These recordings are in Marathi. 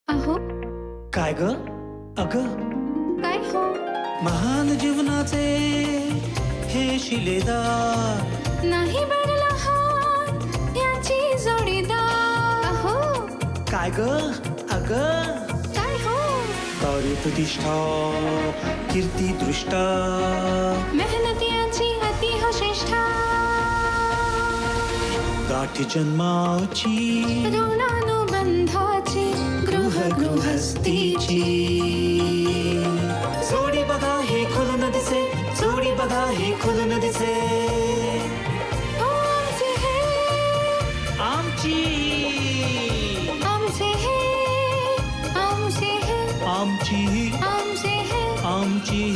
अहो काय ग अग काय हो महान जीवनाचे हे शिलेदार नाही बनला हात याची जोडीदार अहो काय ग अग काय हो कार्य प्रतिष्ठा कीर्ती दृष्टा मेहनत याची अति हो श्रेष्ठा गाठी जन्माची ऋणानुबंधाची गृहस्थीची जोडी बघा हे खुलून दिसे जोडी बघा हे खुलून दिसे आमचे हे आमची आमचे हे आमचे हे आमची आमचे हे आमची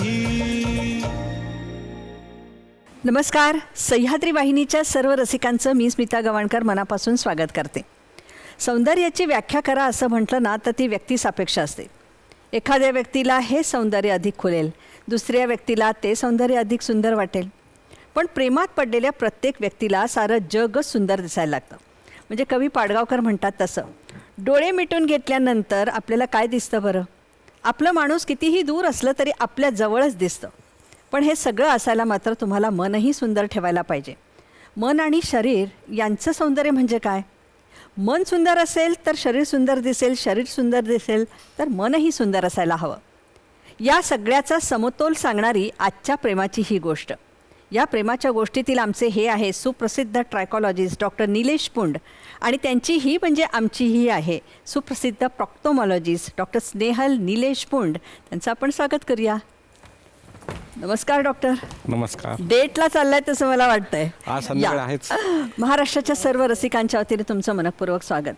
नमस्कार. सह्याद्री वाहिनीच्या सर्व रसिकांचं मी स्मिता गवाणकर मनापासून स्वागत करते. सौंदर्याची व्याख्या करा असं म्हटलं ना तर ती व्यक्तिसापेक्ष असते. एखाद्या व्यक्तीला हे सौंदर्य अधिक खुलेल, दुसऱ्या व्यक्तीला ते सौंदर्य अधिक सुंदर वाटेल. पण प्रेमात पडलेल्या प्रत्येक व्यक्तीला सारं जगच सुंदर दिसायला लागतं. म्हणजे कवी पाडगावकर म्हणतात तसं, डोळे मिटून घेतल्यानंतर आपल्याला काय दिसतं बरं? आपलं माणूस कितीही दूर असलं तरी आपल्या जवळच दिसतं. पण हे सगळं असायला मात्र तुम्हाला मनही सुंदर ठेवायला पाहिजे. मन आणि शरीर यांचं सौंदर्य म्हणजे काय? मन सुंदर असेल तर शरीर सुंदर दिसेल, शरीर सुंदर दिसेल तर मनही सुंदर असायला हवं. या सगळ्याचा समतोल सांगणारी आजच्या प्रेमाची ही गोष्ट. या प्रेमाच्या गोष्टीतील आमचे हे आहे सुप्रसिद्ध ट्रायकॉलॉजिस्ट डॉक्टर निलेश पुंड आणि त्यांची ही म्हणजे आमची ही आहे सुप्रसिद्ध प्रॉक्टोमॉलॉजिस्ट डॉक्टर स्नेहल निलेश पुंड. त्यांचं आपण स्वागत करूया. नमस्कार डॉक्टर. नमस्कार. डेटला चाललाय तसं मला वाटतंय. आज संध्याकाळी आहेच. महाराष्ट्राच्या सर्व रसिकांच्या वतीने तुमचं मनपूर्वक स्वागत.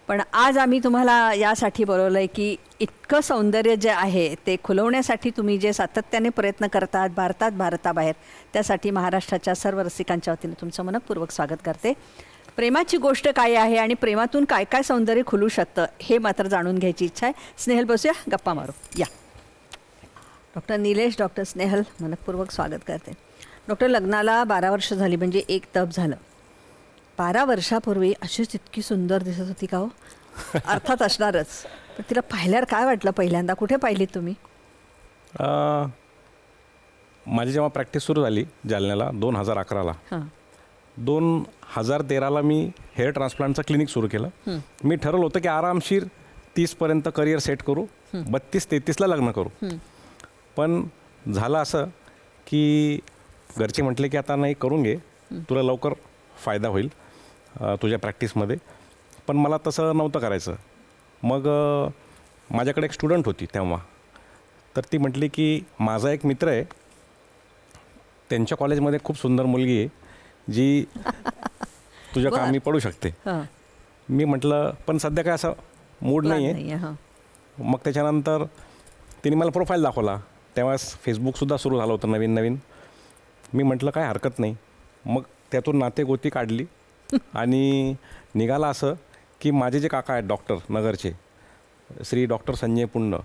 पण आज आम्ही तुम्हाला यासाठी बोलवलं आहे की इतकं सौंदर्य जे आहे ते खुलवण्यासाठी तुम्ही जे सातत्याने प्रयत्न करतात भारताबाहेर, त्यासाठी महाराष्ट्राच्या सर्व रसिकांच्या वतीने तुमचं मनपूर्वक स्वागत करते. प्रेमाची गोष्ट काय आहे आणि प्रेमातून काय काय सौंदर्य खुलू शकतं हे मात्र जाणून घ्यायची इच्छा आहे. स्नेहल बसूया, गप्पा मारू या. डॉक्टर निलेश, डॉक्टर स्नेहल मनपूर्वक स्वागत करते. डॉक्टर लग्नाला 12 वर्ष झाली म्हणजे एक तप झालं. 12 वर्षापूर्वी अशीच इतकी सुंदर दिसत होती का हो? अर्थात असणारच. पण तिला पाहिल्यावर काय वाटलं पहिल्यांदा? कुठे पाहिली तुम्ही? माझी जेव्हा प्रॅक्टिस सुरू झाली जालन्याला 2011ला, हां 2013ला मी हेअर ट्रान्सप्लांटचं क्लिनिक सुरू केलं. मी ठरवलं होतं की आरामशीर 30पर्यंत करिअर सेट करू, 32-33ला लग्न करू. पण झालं असं की घरचे म्हटले की आता नाही, करून घे, तुला लवकर फायदा होईल तुझ्या प्रॅक्टिसमध्ये. पण मला तसं नव्हतं करायचं. मग माझ्याकडे एक स्टुडंट होती तेव्हा, तर ती म्हटली की माझा एक मित्र आहे, त्यांच्या कॉलेजमध्ये खूप सुंदर मुलगी आहे जी तुझ्या कामी पडू शकते. मी म्हटलं पण सध्या काय असं मूड नाही आहे. मग त्याच्यानंतर तिने मला प्रोफाईल दाखवला. तेव्हाच फेसबुकसुद्धा सुरू झालं होतं नवीन. मी म्हटलं काय हरकत नाही. मग त्यातून नातेगोती काढली आणि निघाला असं की माझे जे काका आहेत डॉक्टर नगरचे, श्री डॉक्टर संजय पुंड,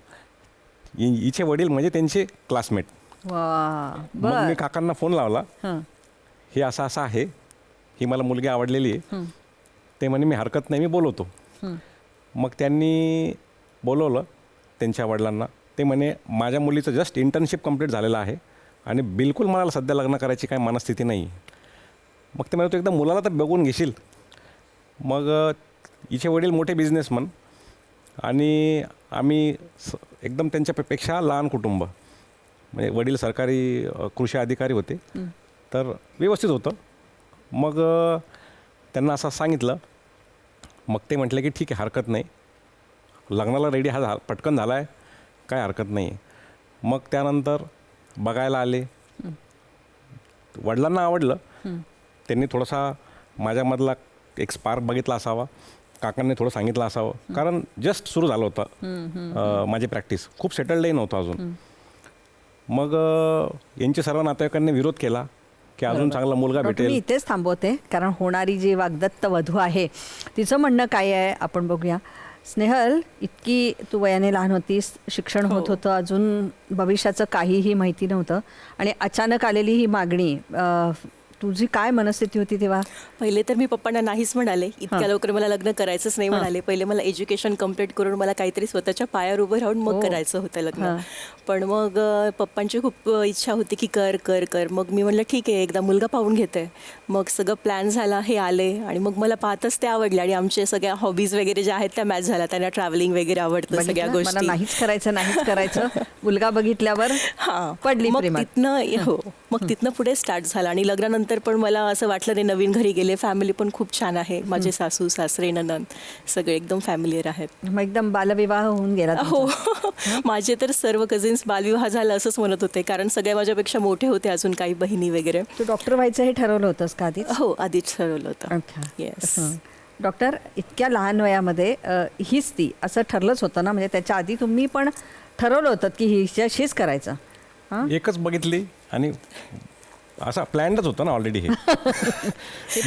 हिचे वडील म्हणजे त्यांचे क्लासमेट. मग मी काकांना फोन लावला, हे असं आहे, ही मला मुलगी आवडलेली आहे. ते म्हणे मी हरकत नाही, मी बोलवतो. मग त्यांनी बोलवलं त्यांच्या वडिलांना. ते म्हणे माझ्या मुलीचं जस्ट इंटर्नशिप कंप्लीट झालेलं आहे आणि बिलकुल मला सध्या लग्न करायची काही मनस्थिती नाही. मग ते म्हणतो एकदा मुलाला तर बघून घेशील. मग हिचे वडील मोठे बिझनेसमन आणि आम्ही एकदम त्यांच्यापेक्षा लहान कुटुंब, म्हणजे वडील सरकारी कृषी अधिकारी होते, तर व्यवस्थित होतं. मग त्यांना असं सांगितलं. मग ते म्हटले की ठीक आहे, हरकत नाही, लग्नाला रेडी पटकन झाला आहे, काय हरकत नाही. मग त्यानंतर बघायला आले. वडिलांना आवडलं. त्यांनी थोडासा माझ्यामधला एक स्पार्क बघितला असावा, काकांनी थोडं सांगितलं असावं, कारण जस्ट सुरू झालं होतं माझी प्रॅक्टिस, खूप सेटल्डही नव्हतं अजून. मग यांच्या सर्व नातेवाईकांनी विरोध केला की अजून चांगला मुलगा भेटेल. मी इथेच थांबवते, कारण होणारी जी वाग्दत्त वधू आहे तिचं म्हणणं काय आहे आपण बघूया. स्नेहल, इतकी तू वयाने लहान होतीस, शिक्षण होत होतं, अजून भविष्याचं काहीही माहिती नव्हतं आणि अचानक आलेली ही मागणी, तुझी काय मनस्थिती होती तेव्हा? पहिले तर मी पप्पांना नाहीच म्हणाले, इतक्या लवकर मला लग्न करायचंच नाही म्हणाले. पहिले मला एज्युकेशन कम्प्लीट करून मला काहीतरी स्वतःच्या पायावर उभं राहून मग करायचं होतं लग्न. पण मग पप्पांची खूप इच्छा होती की कर कर कर. मग मी म्हटलं ठीक आहे, एकदा मुलगा पाहून घेते. मग सगळं प्लॅन झाला, हे आले आणि मग मला पाहतच ते आवडले आणि आमचे सगळ्या हॉबीज वगैरे ज्या आहेत त्या मॅच झाल्या. त्यांना ट्रॅव्हलिंग वगैरे आवडतं, सगळ्या मला गोष्टी. नाहीच करायचं मुलगा बघितल्यावर पडली मग प्रेमात. मग तिथनं पुढे स्टार्ट झालं आणि लग्नानंतर पण मला असं वाटलं नाही, नवीन घरी गेले, फॅमिली पण खूप छान आहे. माझे सासू सासरे नणंद सगळे एकदम फॅमिलियर आहेत. मग एकदम बालविवाह होऊन गेला तुमचा? हो, माझे तर सर्व कझिन्स बालविवाह झाला असंच म्हणत होते, कारण सगळ्या माझ्यापेक्षा मोठे होते, अजून काही बहिणी वगैरे. तू डॉक्टर व्हायचं हे ठरवलं होतंस का आधीच? हो, आधीच ठरवलं होतं. अच्छा. येस. डॉक्टर, इतक्या लहान वयामध्ये हीच ती असं ठरलंच होतं ना? म्हणजे त्याच्या आधी तुम्ही पण ठरवलं होतं की हिच्याशीच करायचं? एकच बघितली आणि असा प्लॅनच होता ना ऑलरेडी हे.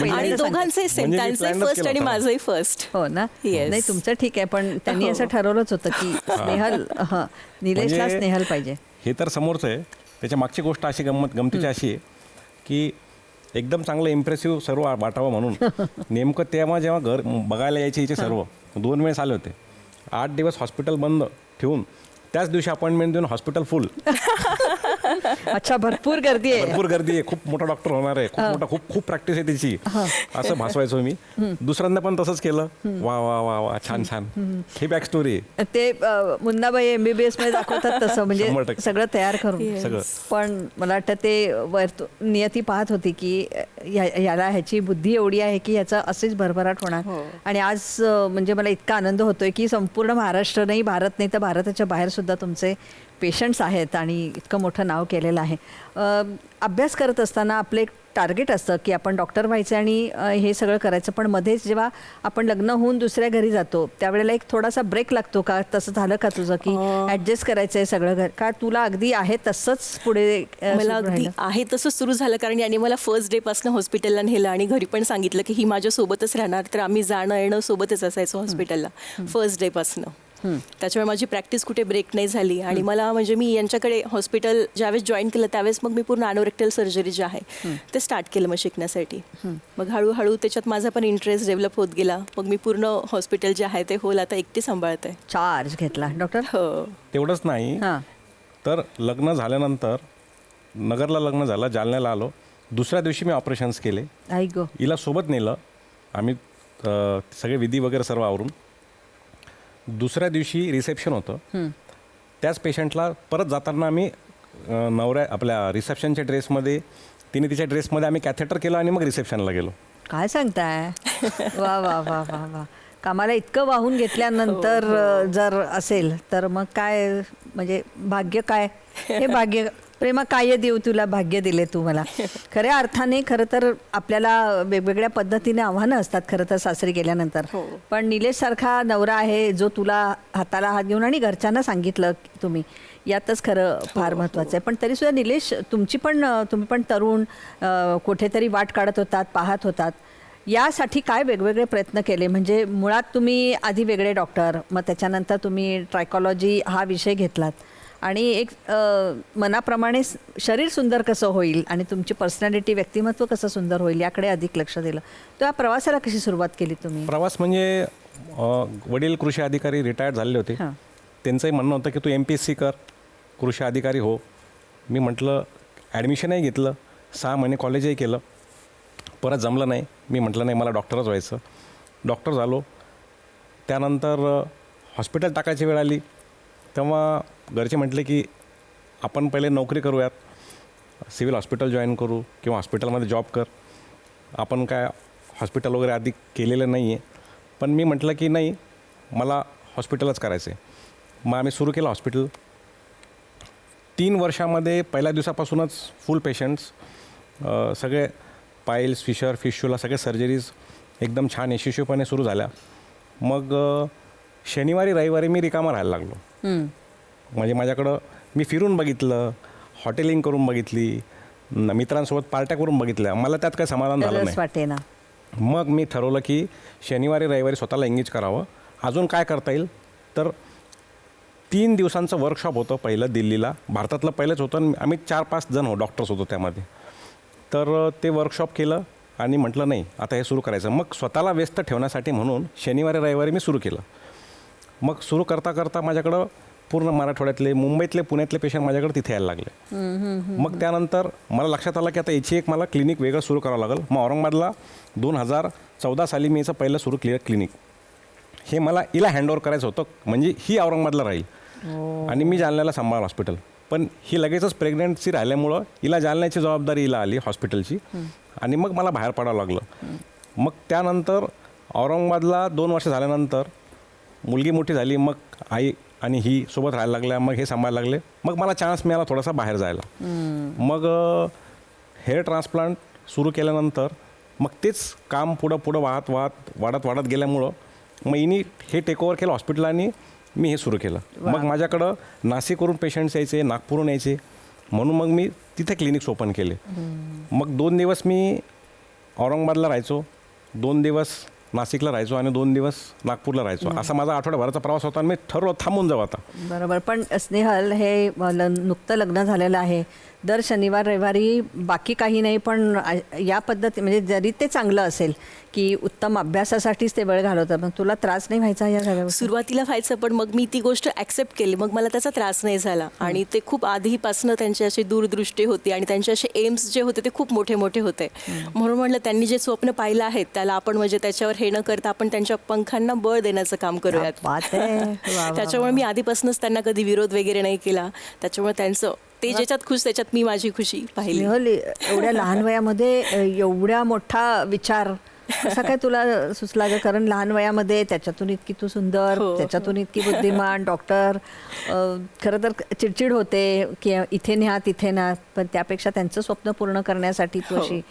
आणि दोघांचे सेम, म्हणजे मी त्यांचंही plannच फर्स्ट केला आणि होता. माझंही फर्स्ट. हो ना? Yes. नाही, तुमचं ठीक आहे, पण त्यांनी हो. असं ठरवलंच होतं की स्नेहल, निलेशला म्हणजे स्नेहल पाहिजे. हे तर समोरचं आहे. त्याच्या मागची गोष्ट अशी गमतीची अशी आहे की एकदम चांगलं इम्प्रेसिव्ह सर्व वाटावं म्हणून नेमकं तेव्हा जेव्हा घर बघायला यायचे हिचे सर्व 2 वेळेस आले होते. 8 दिवस हॉस्पिटल बंद ठेवून त्याच दिवशी अपॉइंटमेंट देऊन हॉस्पिटल फुल. अच्छा, भरपूर गर्दी आहे. भरपूर गर्दी आहे, खूप मोठा डॉक्टर होणार आहे, खूप मोठा खूप प्रॅक्टिस आहे त्याची, असं भासवायचो मी. दुसऱ्यांदा पण तसंच केलं. वा वा वा वा, छान छान. ही बॅक स्टोरी आहे. ते मुन्नाबाई MBBS मध्ये दाखवतात तसं, म्हणजे 100% सगळं तयार करून. सगळं. पण मला वाटतं ते नियती पाहत होती की याला ह्याची बुद्धी एवढी आहे की ह्याचं असेच भरभराट होणार. आणि आज म्हणजे मला इतका आनंद होतोय की संपूर्ण महाराष्ट्र नाही, भारत नाही तर भारताच्या बाहेर सुद्धा तुमचे पेशंट्स आहेत आणि इतकं मोठं नाव केलेलं आहे. अभ्यास करत असताना आपलं एक टार्गेट असतं की आपण डॉक्टर व्हायचं आणि हे सगळं करायचं, पण मध्येच जेव्हा आपण लग्न होऊन दुसऱ्या घरी जातो त्यावेळेला एक थोडासा ब्रेक लागतो का? तसं झालं का तुझं की ॲडजस्ट करायचं आहे सगळं घर, का तुला अगदी आहे तसंच पुढे मला अगदी आहे तसं सुरू झालं, कारण याने मला फर्स्ट डे पासून हॉस्पिटलला नेलं आणि घरी पण सांगितलं की ही माझ्या सोबतच राहणार. तर आम्ही जाणं येणं सोबतच असायचो हॉस्पिटलला फर्स्ट डे पासून. त्याच्यामुळे माझी प्रॅक्टिस कुठे ब्रेक नाही झाली. आणि मला म्हणजे मी यांच्याकडे हॉस्पिटल ज्यावेळेस जॉईन केलं त्यावेळेस मग मी पूर्ण अॅनोरेक्टल सर्जरी जे आहे ते स्टार्ट केलं मग शिकण्यासाठी. मग हळूहळू त्याच्यात माझा पण इंटरेस्ट डेव्हलप होत गेला. मग मी पूर्ण हॉस्पिटल जे आहे ते होल आता एकटी सांभाळते. चार्ज घेतला डॉक्टर? हो. तेवढंच नाही तर लग्न झाल्यानंतर नगरला लग्न झालं, जालन्याला आलो. दुसऱ्या दिवशी मी ऑपरेशन्स केले. आई गो. हिला सोबत नेलं आम्ही, सगळे विधी वगैरे सर्व आवरून. दुसऱ्या दिवशी रिसेप्शन होतं. त्याच पेशंटला परत जाताना आम्ही आपल्या रिसेप्शनच्या ड्रेसमध्ये, तिने तिच्या ड्रेसमध्ये आम्ही कॅथेटर केलं आणि मग रिसेप्शनला गेलो. काय सांगताय? वा वा वा वा वा. कामाला इतकं वाहून घेतल्यानंतर जर असेल तर मग काय, म्हणजे भाग्य काय हे भाग्य. प्रेमा, काय देऊ तुला भाग्य दिले तू मला. खऱ्या अर्थाने खरं तर आपल्याला वेगवेगळ्या पद्धतीने आव्हानं असतात खरं तर सासरी गेल्यानंतर. पण निलेश सारखा नवरा आहे जो तुला हाताला हात घेऊन आणि घरच्यांना सांगितलं तुम्ही, यातच खरं फार महत्त्वाचं आहे. पण तरीसुद्धा निलेश, तुम्ही पण तरुण, कुठेतरी वाट काढत होतात, पाहत होतात. यासाठी काय वेगवेगळे प्रयत्न केले? म्हणजे मुळात तुम्ही आधी वेगळे डॉक्टर, मग त्याच्यानंतर तुम्ही ट्रायकॉलॉजी हा विषय घेतलात आणि एक मनाप्रमाणे शरीर सुंदर कसं होईल आणि तुमची पर्सनॅलिटी, व्यक्तिमत्व कसं सुंदर होईल याकडे अधिक लक्ष दिलं. तर या प्रवासाला कशी सुरुवात केली तुम्ही? प्रवास म्हणजे वडील कृषी अधिकारी रिटायर्ड झालेले होते. त्यांचंही म्हणणं होतं की तू MPSC कर, कृषी अधिकारी हो. मी म्हटलं, ॲडमिशनही घेतलं, 6 महिने कॉलेजही केलं, परत जमलं नाही. मी म्हटलं नाही, मला डॉक्टरच व्हायचं. डॉक्टर झालो. त्यानंतर हॉस्पिटल टाकायची वेळ आली तेव्हा घरचे म्हटले की आपण पहिले नोकरी करूयात, सिव्हिल हॉस्पिटल जॉईन करू किंवा हॉस्पिटलमध्ये जॉब कर. आपण काय हॉस्पिटल वगैरे आधी केलेलं नाही आहे. पण मी म्हटलं की नाही, मला हॉस्पिटलच करायचं आहे. मग आम्ही सुरू केलं हॉस्पिटल. 3 वर्षामध्ये पहिल्या दिवसापासूनच फुल पेशंट्स, सगळे पाईल्स, फिशुला सगळे सर्जरीज एकदम छान यशस्वीपणे सुरू झाल्या. मग शनिवारी रविवारी मी रिकामा राहायला लागलो. म्हणजे माझ्याकडं मी फिरून बघितलं, हॉटेलिंग करून बघितली, मित्रांसोबत पार्ट्या करून बघितल्या. मला त्यात काही समाधान झालं नाही. मग मी ठरवलं की शनिवारी रविवारी स्वतःला एंगेज करावं. अजून काय करता येईल तर 3 दिवसांचं वर्कशॉप होतं पहिलं दिल्लीला. भारतातलं पहिलंच होतं. आम्ही 4-5 जण डॉक्टर्स होतो त्यामध्ये. तर ते वर्कशॉप केलं आणि म्हटलं नाही आता हे सुरू करायचं. मग स्वतःला व्यस्त ठेवण्यासाठी म्हणून शनिवारी रविवारी मी सुरू केलं. मग सुरू करता करता माझ्याकडं पूर्ण मराठवाड्यातले, मुंबईतले, पुण्यातले पेशंट माझ्याकडे तिथे यायला लागले. मग त्यानंतर मला लक्षात आलं की आता याची एक मला क्लिनिक वेगळं सुरू करावं लागेल. मग औरंगाबादला 2014 साली मी याचं पहिलं सुरू केलं क्लिनिक. हे मला हिला हँडओव्हर करायचं होतं, म्हणजे ही औरंगाबादला राहील आणि मी जालन्याला सांभाळ हॉस्पिटल. पण ही लगेचच प्रेग्नन्सी राहिल्यामुळं हिला जालन्याची जबाबदारी हिला आली हॉस्पिटलची आणि मग मला बाहेर पडावं लागलं. मग त्यानंतर औरंगाबादला 2 वर्ष झाल्यानंतर मुलगी मोठी झाली. मग आई आणि ही सोबत राहायला लागल्या. मग हे सांभाळायला लागले. मग मला चान्स मिळाला थोडासा बाहेर जायला. मग हेअर ट्रान्सप्लांट सुरू केल्यानंतर मग तेच काम पुढं वाढत गेल्यामुळं मग हिनी हे टेक ओव्हर केलं हॉस्पिटल आणि मी हे सुरू केलं. मग माझ्याकडं नाशिकवरून पेशंट्स यायचे, नागपूरहून यायचे, म्हणून मग मी तिथे क्लिनिक्स ओपन केले. मग 2 दिवस मी औरंगाबादला राहायचो, 2 दिवस नाशिकला राहायचो आणि 2 दिवस नागपूरला राहायचो. असा माझा आठवड्याभराचा प्रवास होता आणि मी ठरवलं थांबून जाऊ आता. बरोबर. पण स्नेहल, हे नुकतं लग्न झालेलं आहे, दर शनिवार रविवारी बाकी काही नाही, पण या पद्धती म्हणजे जरी ते चांगलं असेल की उत्तम अभ्यासासाठीच ते वेळ घालवतात, पण तुला त्रास नाही व्हायचा या सगळ्या गोष्टी? सुरुवातीला व्हायचं, पण मग मी ती गोष्ट ॲक्सेप्ट केली. मग मला त्याचा त्रास नाही झाला. आणि ते खूप आधीपासून त्यांची अशी दूरदृष्टी होती आणि त्यांचे असे एम्स जे होते ते खूप मोठे मोठे होते. म्हणून म्हटलं त्यांनी जे स्वप्न पाहिलं आहेत त्याला आपण म्हणजे त्याच्यावर हे न करता आपण त्यांच्या पंखांना बळ देण्याचं काम करूयात. त्याच्यामुळे मी आधीपासूनच त्यांना कधी विरोध वगैरे नाही केला. त्याच्यामुळे त्यांचं ते ज्याच्यात खुश त्याच्यात मी माझी खुशी पाहिली. एवढ्या लहान वयामध्ये एवढ्या मोठा विचार कसा काय तुला सुचला ग? कारण लहान वयामध्ये त्याच्यातून इतकी तू सुंदर, त्याच्यातून इतकी बुद्धिमान, डॉक्टर, खरं तर चिडचिड होते की इथे न्या तिथे न्या, पण त्यापेक्षा त्यांचं स्वप्न पूर्ण करण्यासाठी तू अशी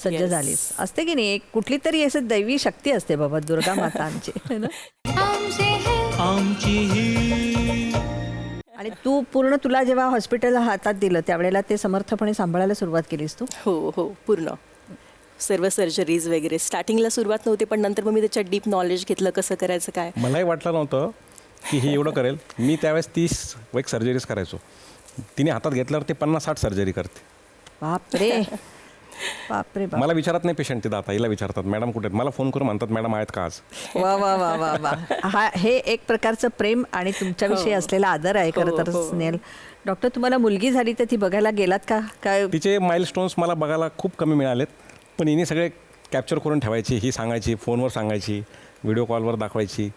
सज्ज झालीस. असते की नाही, एक कुठली तरी असं दैवी शक्ती असते बाबा, दुर्गा माता आमची. आणि तू पूर्ण, तुला जेव्हा हॉस्पिटल हातात दिलं त्यावेळेला ते समर्थपणे सांभाळायला सुरुवात केलीस तू? हो, पूर्ण सर्व सर्जरीज वगैरे. स्टार्टिंगला सुरुवात नव्हती, पण नंतर मग मी त्याच्यात डीप नॉलेज घेतलं कसं करायचं काय. मलाही वाटलं नव्हतं की हे एवढं करेल. मी त्यावेळेस 30 सर्जरीज करायचो. तिने हातात घेतल्यावर ते 50-60 सर्जरी करते. बापरे बापरे. मला विचारत नाही पेशंट तिथं, आता हिला विचारतात मॅडम कुठे आहेत, मला फोन करून म्हणतात मॅडम आहेत का आज. वा वा वा वा वा. हा, हे एक प्रकारचं प्रेम आणि तुमच्याविषयी असलेला आदर आहे खरं तर. स्नेहल, डॉक्टर, तुम्हाला मुलगी झाली तर ती बघायला गेलात का? काय तिचे माइलस्टोन्स मला बघायला खूप कमी मिळालेत, पण हिने सगळे कॅप्चर करून ठेवायची. ही सांगायची, फोनवर सांगायची, व्हिडिओ कॉलवर दाखवायची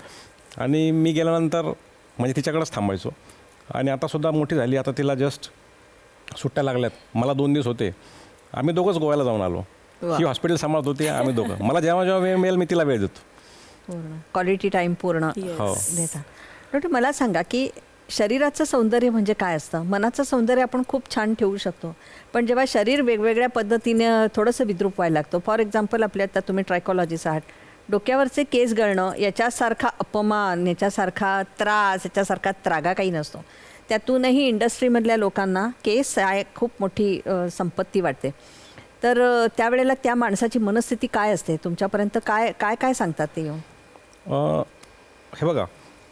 आणि मी गेल्यानंतर म्हणजे तिच्याकडेच थांबायचो. आणि आतासुद्धा मोठी झाली, आता तिला जस्ट सुट्ट्या लागल्यात. मला 2 दिवस होते, आम्ही दोघंच गोव्याला जाऊन आलो. ही हॉस्पिटल सांभाळत होती, आम्ही दोघं. मला जेव्हा वेळ मिळेल मी तिला वेळ देतो. पूर्ण क्वालिटी टाईम पूर्ण देता. डॉक्टर, मला सांगा की शरीराचं सौंदर्य म्हणजे काय असतं? मनाचं सौंदर्य आपण खूप छान ठेवू शकतो, पण जेव्हा शरीर वेगवेगळ्या पद्धतीने थोडंसं विद्रूप व्हायला लागतं, फॉर एक्झाम्पल आपल्या आता तुम्ही ट्रायकॉलॉजिस्ट आहात, डोक्यावरचे केस गळणं याच्यासारखा अपमान, याच्यासारखा त्रास, याच्यासारखा त्रागा काही नसतो. त्यातूनही इंडस्ट्रीमधल्या लोकांना केस खूप मोठी संपत्ती वाटते. तर त्यावेळेला त्या माणसाची मनस्थिती काय असते? तुमच्यापर्यंत काय काय काय सांगतात ते येऊन? हे बघा,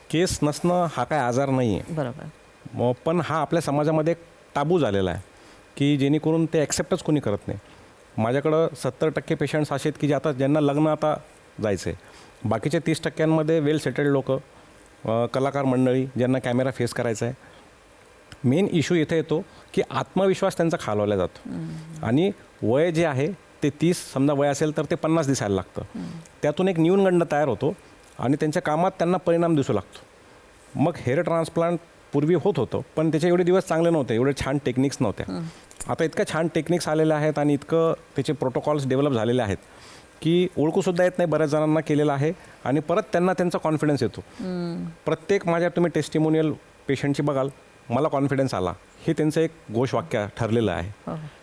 केस नसणं हा काय आजार नाही आहे. बरोबर. पण हा आपल्या समाजामध्ये एक टाबू झालेला आहे की जेणेकरून ते ॲक्सेप्टच कोणी करत नाही. माझ्याकडं 70% पेशंट्स असे आहेत की जे आता ज्यांना लग्न आता जायचं आहे. बाकीच्या 30%मध्ये वेल सेटल्ड लोक, कलाकार मंडळी ज्यांना कॅमेरा फेस करायचा आहे. मेन इश्यू इथे येतो की आत्मविश्वास त्यांचा खालवला जातो आणि वय जे आहे ते 30 समजा वय असेल तर ते 50 दिसायला लागतं. त्यातून एक न्यूनगंड तयार होतो आणि त्यांच्या कामात त्यांना परिणाम दिसू लागतो. मग हेअर ट्रान्सप्लांट पूर्वी होत होतं, पण त्याचे एवढे दिवस चांगले नव्हते, एवढे छान टेक्निक्स नव्हत्या. आता इतकं छान टेक्निक्स आलेले आहेत आणि इतकं त्याचे प्रोटोकॉल्स डेव्हलप झालेले आहेत की ओळखूसुद्धा येत नाही बऱ्याच जणांना केलेलं आहे आणि परत त्यांना त्यांचा कॉन्फिडन्स येतो. प्रत्येक माझ्या तुम्ही टेस्टिमोनियल पेशंटची बघाल, मला कॉन्फिडन्स आला, हे त्यांचं एक घोषवाक्य ठरलेलं आहे.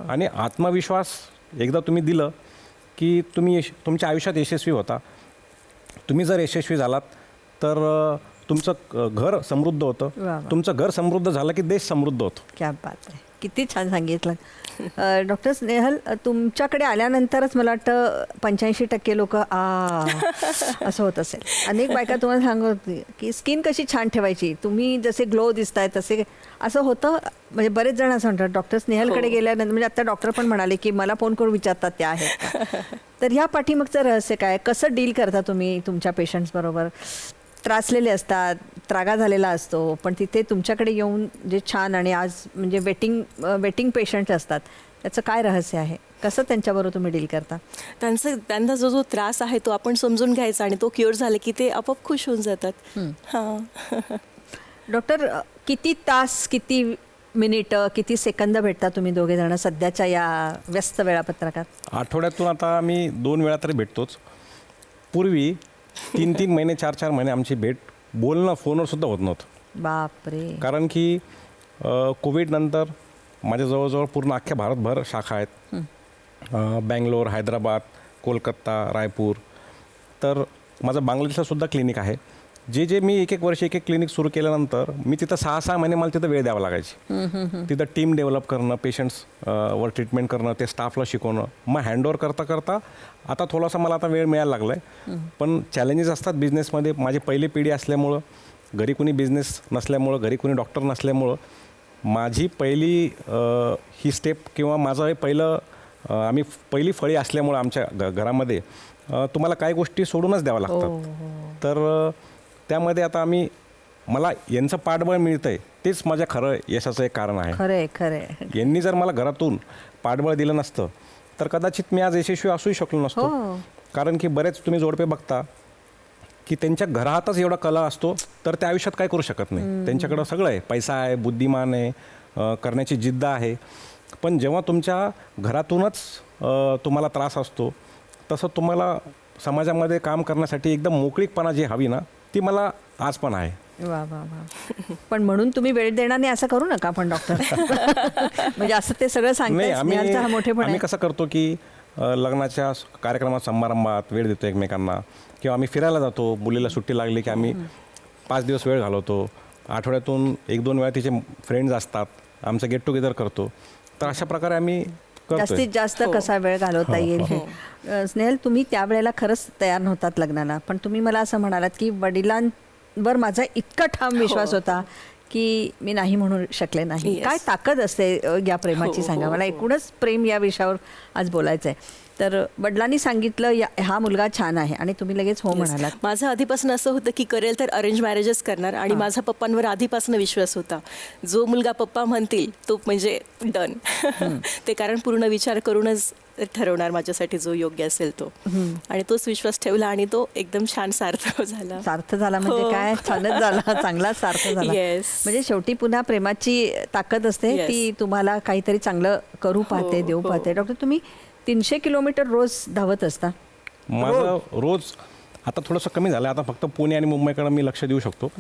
आणि आत्मविश्वास एकदा तुम्ही दिलं की तुम्ही तुमच्या आयुष्यात यशस्वी होता. तुम्ही जर यशस्वी झालात तर तुमचं घर समृद्ध होतं. वा, वा. तुमचं घर समृद्ध झालं की देश समृद्ध होतो. क्या बात आहे, किती छान सांगितलं. डॉक्टर स्नेहल, तुमच्याकडे आल्यानंतरच मला वाटतं 85% लोक असं होत असेल. अनेक बायका तुम्हाला सांगत होती की स्किन कशी छान ठेवायची, तुम्ही जसे ग्लो दिसताय तसे, असं होतं. म्हणजे बरेच जण असं म्हणतात डॉक्टर स्नेहलकडे गेल्यानंतर, म्हणजे आता डॉक्टर पण म्हणाले की मला फोन करून विचारतात त्या आहेत का? तर ह्या पाठीमागचं रहस्य काय, कसं डील करता तुम्ही तुमच्या पेशंट्स बरोबर? त्रासलेले असतात, त्रागा झालेला असतो, पण तिथे तुमच्याकडे येऊन जे छान, आणि आज म्हणजे वेटिंग पेशंट असतात, त्याचं काय रहस्य आहे? कसं त्यांच्याबरोबर तुम्ही डील करता? त्यांचा जो त्रास आहे तो आपण समजून घ्यायचा आणि तो क्युअर झाला की ते आपोआप खुश होऊन जातात. हां. डॉक्टर, किती तास, किती मिनिटं, किती सेकंद भेटता तुम्ही दोघे जण सध्याच्या या व्यस्त वेळापत्रकात? आठवड्यातून आता आम्ही 2 वेळा तरी भेटतोच. पूर्वी 3-3 महिने 4-4 महिने आमची भेट, बोलणं फोनवर सुद्धा होत नव्हतं. बापरे. कारण की कोविडनंतर माझ्या जवळजवळ पूर्ण अख्ख्या भारतभर शाखा आहेत. बँगलोर, हैदराबाद, कोलकाता, रायपूर. तर माझं बांगलादेशला सुद्धा क्लिनिक आहे. जे मी एक वर्ष एक क्लिनिक सुरू केल्यानंतर मी तिथं 6-6 महिने मला तिथं वेळ द्यावा लागायची. तिथं टीम डेव्हलप करणं, पेशंट्स वर ट्रीटमेंट करणं, ते स्टाफला शिकवणं. मग हँडओव्हर करता आता थोडासा मला आता वेळ मिळायला लागला आहे. पण चॅलेंजेस असतात बिझनेसमध्ये. माझी पहिली पिढी असल्यामुळं, घरी कुणी बिझनेस नसल्यामुळं, घरी कुणी डॉक्टर नसल्यामुळं, माझी पहिली ही स्टेप किंवा माझं हे आम्ही पहिली फळी असल्यामुळं आमच्या घरामध्ये तुम्हाला काही गोष्टी सोडूनच द्याव्या लागतात. तर त्यामध्ये आता मला यांचं पाठबळ मिळतं आहे, तेच माझ्या खरं यशाचं एक कारण आहे. खरं. यांनी जर मला घरातून पाठबळ दिलं नसतं तर कदाचित मी आज यशस्वी असूही शकलो नसतो. कारण की बरेच तुम्ही जोडपे बघता की त्यांच्या घरातच एवढा कला असतो, तर त्या आयुष्यात काय करू शकत नाही. त्यांच्याकडं सगळं आहे, पैसा आहे, बुद्धिमान आहे, करण्याची जिद्द आहे. पण जेव्हा तुमच्या घरातूनच तुम्हाला त्रास असतो, तसं तुम्हाला समाजामध्ये काम करण्यासाठी एकदम मोकळीकपणा जी हवी ना, ती मला आज पण आहे. वा. पण म्हणून तुम्ही वेळ देणार नाही असं करू नका पण डॉक्टर. म्हणजे असं ते सगळं सांगताय, स्नेहलचा हा मोठेपणा आहे. आम्ही कसं करतो की लग्नाच्या कार्यक्रमात, समारंभात वेळ देतो एकमेकांना, किंवा आम्ही फिरायला जातो. मुलीला सुट्टी लागली की आम्ही 5 दिवस वेळ घालवतो. आठवड्यातून 1-2 वेळा तिचे फ्रेंड्स असतात, आमचं गेट टुगेदर करतो. तर अशा प्रकारे आम्ही जास्तीत जास्त कसा वेळ घालवता येईल. स्नेहल, तुम्ही त्यावेळेला खरंच तयार नव्हतात लग्नाला, पण तुम्ही मला असं म्हणालात की वडिलांवर माझा इतका ठाम विश्वास होता की मी नाही म्हणू शकले नाही. काय ताकद असते या प्रेमाची, सांगा मला. एकूणच प्रेम या विषयावर आज बोलायचं आहे. तर वडिलांनी सांगितलं हा मुलगा छान आहे आणि तुम्ही लगेच हो म्हणालात. माझं आधीपासून असं होतं की करेल तर अरेंज मॅरेजच करणार, आणि माझा पप्पांवर आधीपासून विश्वास होता. जो मुलगा पप्पा म्हणतील तो म्हणजे डन. ते कारण पूर्ण विचार करूनच ठरवणार माझ्यासाठी जो योग्य असेल तो, आणि तोच विश्वास ठेवला आणि तो एकदम छान सार्थ झाला. म्हणजे काय, छानच झाला, चांगला सार्थ झाला. म्हणजे शेवटी पुन्हा प्रेमाची ताकद असते, ती तुम्हाला काहीतरी चांगलं करू पाहते, देऊ पाहते. डॉक्टर, तुम्ही 300 किलोमीटर रोज धावत असता? माझं रोज आता थोडंसं कमी झालं. आता फक्त पुणे आणि मुंबईकडे मी लक्ष देऊ शकतो,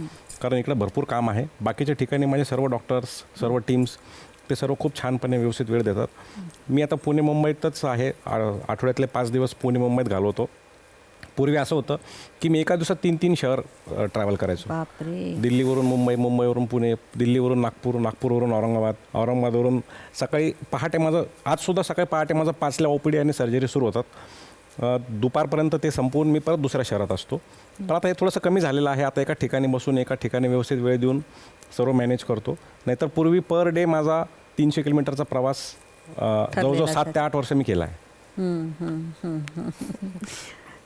कारण इकडे भरपूर काम आहे. बाकीच्या ठिकाणी माझे सर्व डॉक्टर्स, सर्व टीम्स, ते सर्व खूप छानपणे व्यवस्थित वेळ देतात. मी आता पुणे मुंबईतच आहे. आठवड्यातले 5 दिवस पुणे मुंबईत घालवतो. पूर्वी असं होतं की मी एका दिवसात 3-3 शहर ट्रॅव्हल करायचो. दिल्लीवरून मुंबई, मुंबईवरून पुणे, दिल्लीवरून नागपूर, नागपूरवरून औरंगाबाद, औरंगाबादवरून सकाळी पहाटे आजसुद्धा सकाळी पहाटे माझं 5ला OPD आणि सर्जरी सुरू होतात. दुपारपर्यंत ते संपवून मी परत दुसऱ्या शहरात असतो. पण आता हे थोडंसं कमी झालेलं आहे. आता एका ठिकाणी बसून एका ठिकाणी व्यवस्थित वेळ देऊन सर्व मॅनेज करतो. नाहीतर पूर्वी पर डे माझा 300 किलोमीटरचा प्रवास जवळजवळ 7 ते 8 वर्ष मी केला आहे.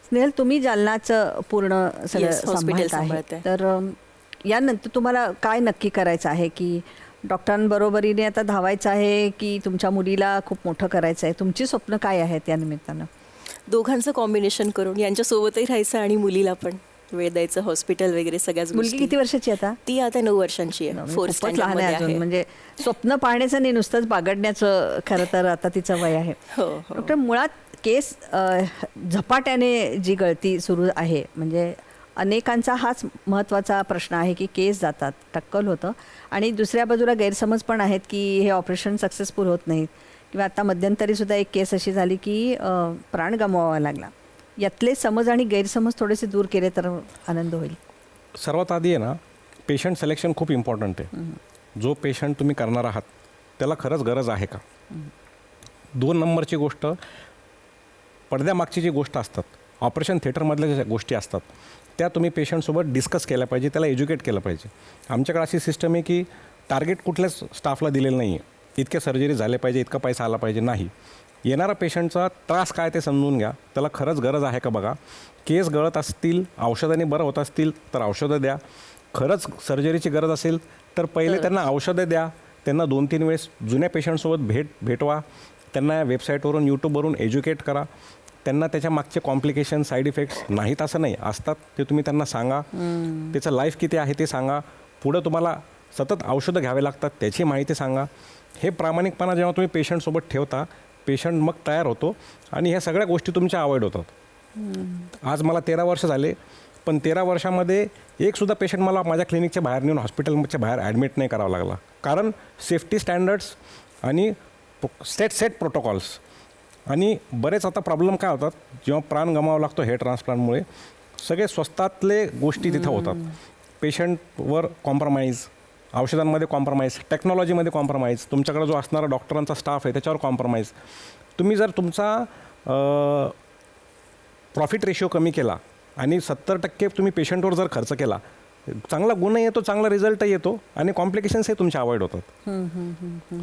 स्नेहल, तुम्ही जालनाचं पूर्ण सगळं सांभाळत आहे, तर यानंतर तुम्हाला काय नक्की करायचं आहे? की डॉक्टरांबरोबरीने आता धावायचं आहे की तुमच्या मुलीला खूप मोठं करायचं आहे? तुमची स्वप्न काय आहेत या निमित्तानं? दोघांचं कॉम्बिनेशन करून यांच्यासोबतही राहायचं आणि मुलीला पण वेळ द्यायचं, हॉस्पिटल वगैरे सगळ्याच गोष्टी. मुलगी किती वर्षाची आता? ती आता 9 वर्षांची आहे. 4th स्टँडर्ड मध्ये आहे. म्हणजे स्वप्न पाहण्याचं नाही, नुसतंच बागडण्याचं खरं तर आता तिचं वय आहे. डॉक्टर, मुळात केस झपाट्याने जी गळती सुरू आहे, म्हणजे अनेकांचा हाच महत्त्वाचा प्रश्न आहे की केस जातात, टक्कल होतं, आणि दुसऱ्या बाजूला गैरसमज पण आहेत की हे ऑपरेशन सक्सेसफुल होत नाहीत, किंवा आता मध्यंतरीसुद्धा एक केस अशी झाली की प्राण गमवावा लागला. यातले समज आणि गैरसमज थोडेसे दूर केले तर आनंद होईल. सर्वात आधी आहे ना, पेशंट सिलेक्शन खूप इम्पॉर्टंट आहे. जो पेशंट तुम्ही करणार आहात त्याला खरंच गरज आहे का. 2 नंबरची गोष्ट, पडद्यामागची जी गोष्ट असतात, ऑपरेशन थिएटरमधल्या ज्या गोष्टी असतात त्या तुम्ही पेशंटसोबत डिस्कस केल्या पाहिजे, त्याला एज्युकेट केलं पाहिजे. आमच्याकडे अशी सिस्टम आहे की टार्गेट कुठल्याच स्टाफला दिलेलं नाही आहे, इतके सर्जरी झाले पाहिजे, इतका पैसा आला पाहिजे. नाही, येणारा पेशंटचा त्रास काय ते समजून घ्या, त्याला खरंच गरज आहे का बघा. केस गळत असतील, औषधाने बरं होत असतील तर औषधं द्या. खरंच सर्जरीची गरज असेल तर पहिले त्यांना औषधं द्या. त्यांना 2-3 वेळेस जुन्या पेशंटसोबत भेटवा. त्यांना वेबसाईटवरून, यूट्यूबवरून एज्युकेट करा. त्यांना त्याच्या मागचे कॉम्प्लिकेशन, साईड इफेक्ट्स नाहीत असं नाही, असतात ते तुम्ही त्यांना सांगा. त्याचं लाईफ किती आहे ते सांगा. पुढं तुम्हाला सतत औषधं घ्यावे लागतात त्याची माहिती सांगा. हे प्रामाणिकपणा जेव्हा तुम्ही पेशंटसोबत ठेवता, पेशंट मग तयार होतो आणि ह्या सगळ्या गोष्टी तुमच्या अवॉइड होतात. आज मला 13 वर्ष झाले, पण 13 वर्षामध्ये एकसुद्धा पेशंट मला माझ्या क्लिनिकच्या बाहेर नेऊन हॉस्पिटलच्या बाहेर ॲडमिट नाही करावा लागला. कारण सेफ्टी स्टँडर्ड्स आणि सेट प्रोटोकॉल्स. आणि बरेच आता प्रॉब्लेम काय होतात, जेव्हा प्राण गमावा लागतो हेअर ट्रान्सप्लांटमुळे, सगळे स्वस्तातले गोष्टी तिथं होतात. पेशंटवर कॉम्प्रोमाइज, औषधांमध्ये कॉम्प्रोमाइज, टेक्नॉलॉजीमध्ये कॉम्प्रोमाइज, तुमच्याकडे जो असणारा डॉक्टरांचा स्टाफ आहे त्याच्यावर कॉम्प्रोमाइज. तुम्ही जर तुमचा प्रॉफिट रेशिओ कमी केला आणि 70% तुम्ही पेशंटवर जर खर्च केला, चांगला गुण येतो, चांगला रिझल्टही येतो आणि कॉम्प्लिकेशन्सही तुमचे अवॉइड होतात.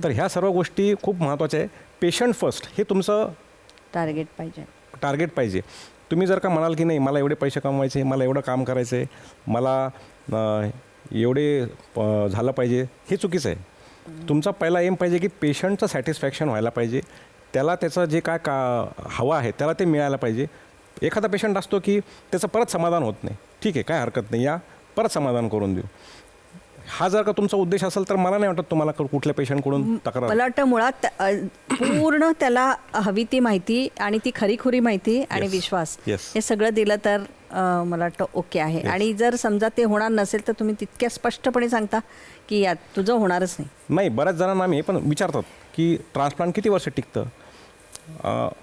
तर ह्या सर्व गोष्टी खूप महत्त्वाच्या आहे. पेशंट फर्स्ट हे तुमचं टार्गेट पाहिजे. तुम्ही जर का म्हणाल की नाही मला एवढे पैसे कमवायचे, मला एवढं काम करायचं आहे, मला एवढे झालं पाहिजे, हे चुकीचं आहे. तुमचा पहिला एम पाहिजे की पेशंटचं सॅटिस्फॅक्शन व्हायला पाहिजे. त्याला त्याचं जे काय हवं आहे त्याला ते मिळायला पाहिजे. एखादा पेशंट असतो की त्याचं परत समाधान होत नाही, ठीक आहे, काय हरकत नाही, या परत समाधान करून देऊ. हा जर का तुमचा उद्देश असेल तर मला नाही वाटत तुम्हाला कुठल्या पेशंटकडून तक्रार. मला वाटतं मुळात पूर्ण त्याला हवी ती माहिती आणि ती खरीखुरी माहिती आणि विश्वास हे सगळं दिलं तर मला वाटतं ओके आहे. आणि जर समजा ते होणार नसेल तर तुम्ही तितक्या स्पष्टपणे सांगता की यात तुझं होणारच नाही. नाही, बऱ्याच जणांना आम्ही पण विचारतात की ट्रान्सप्लांट किती वर्ष टिकतं.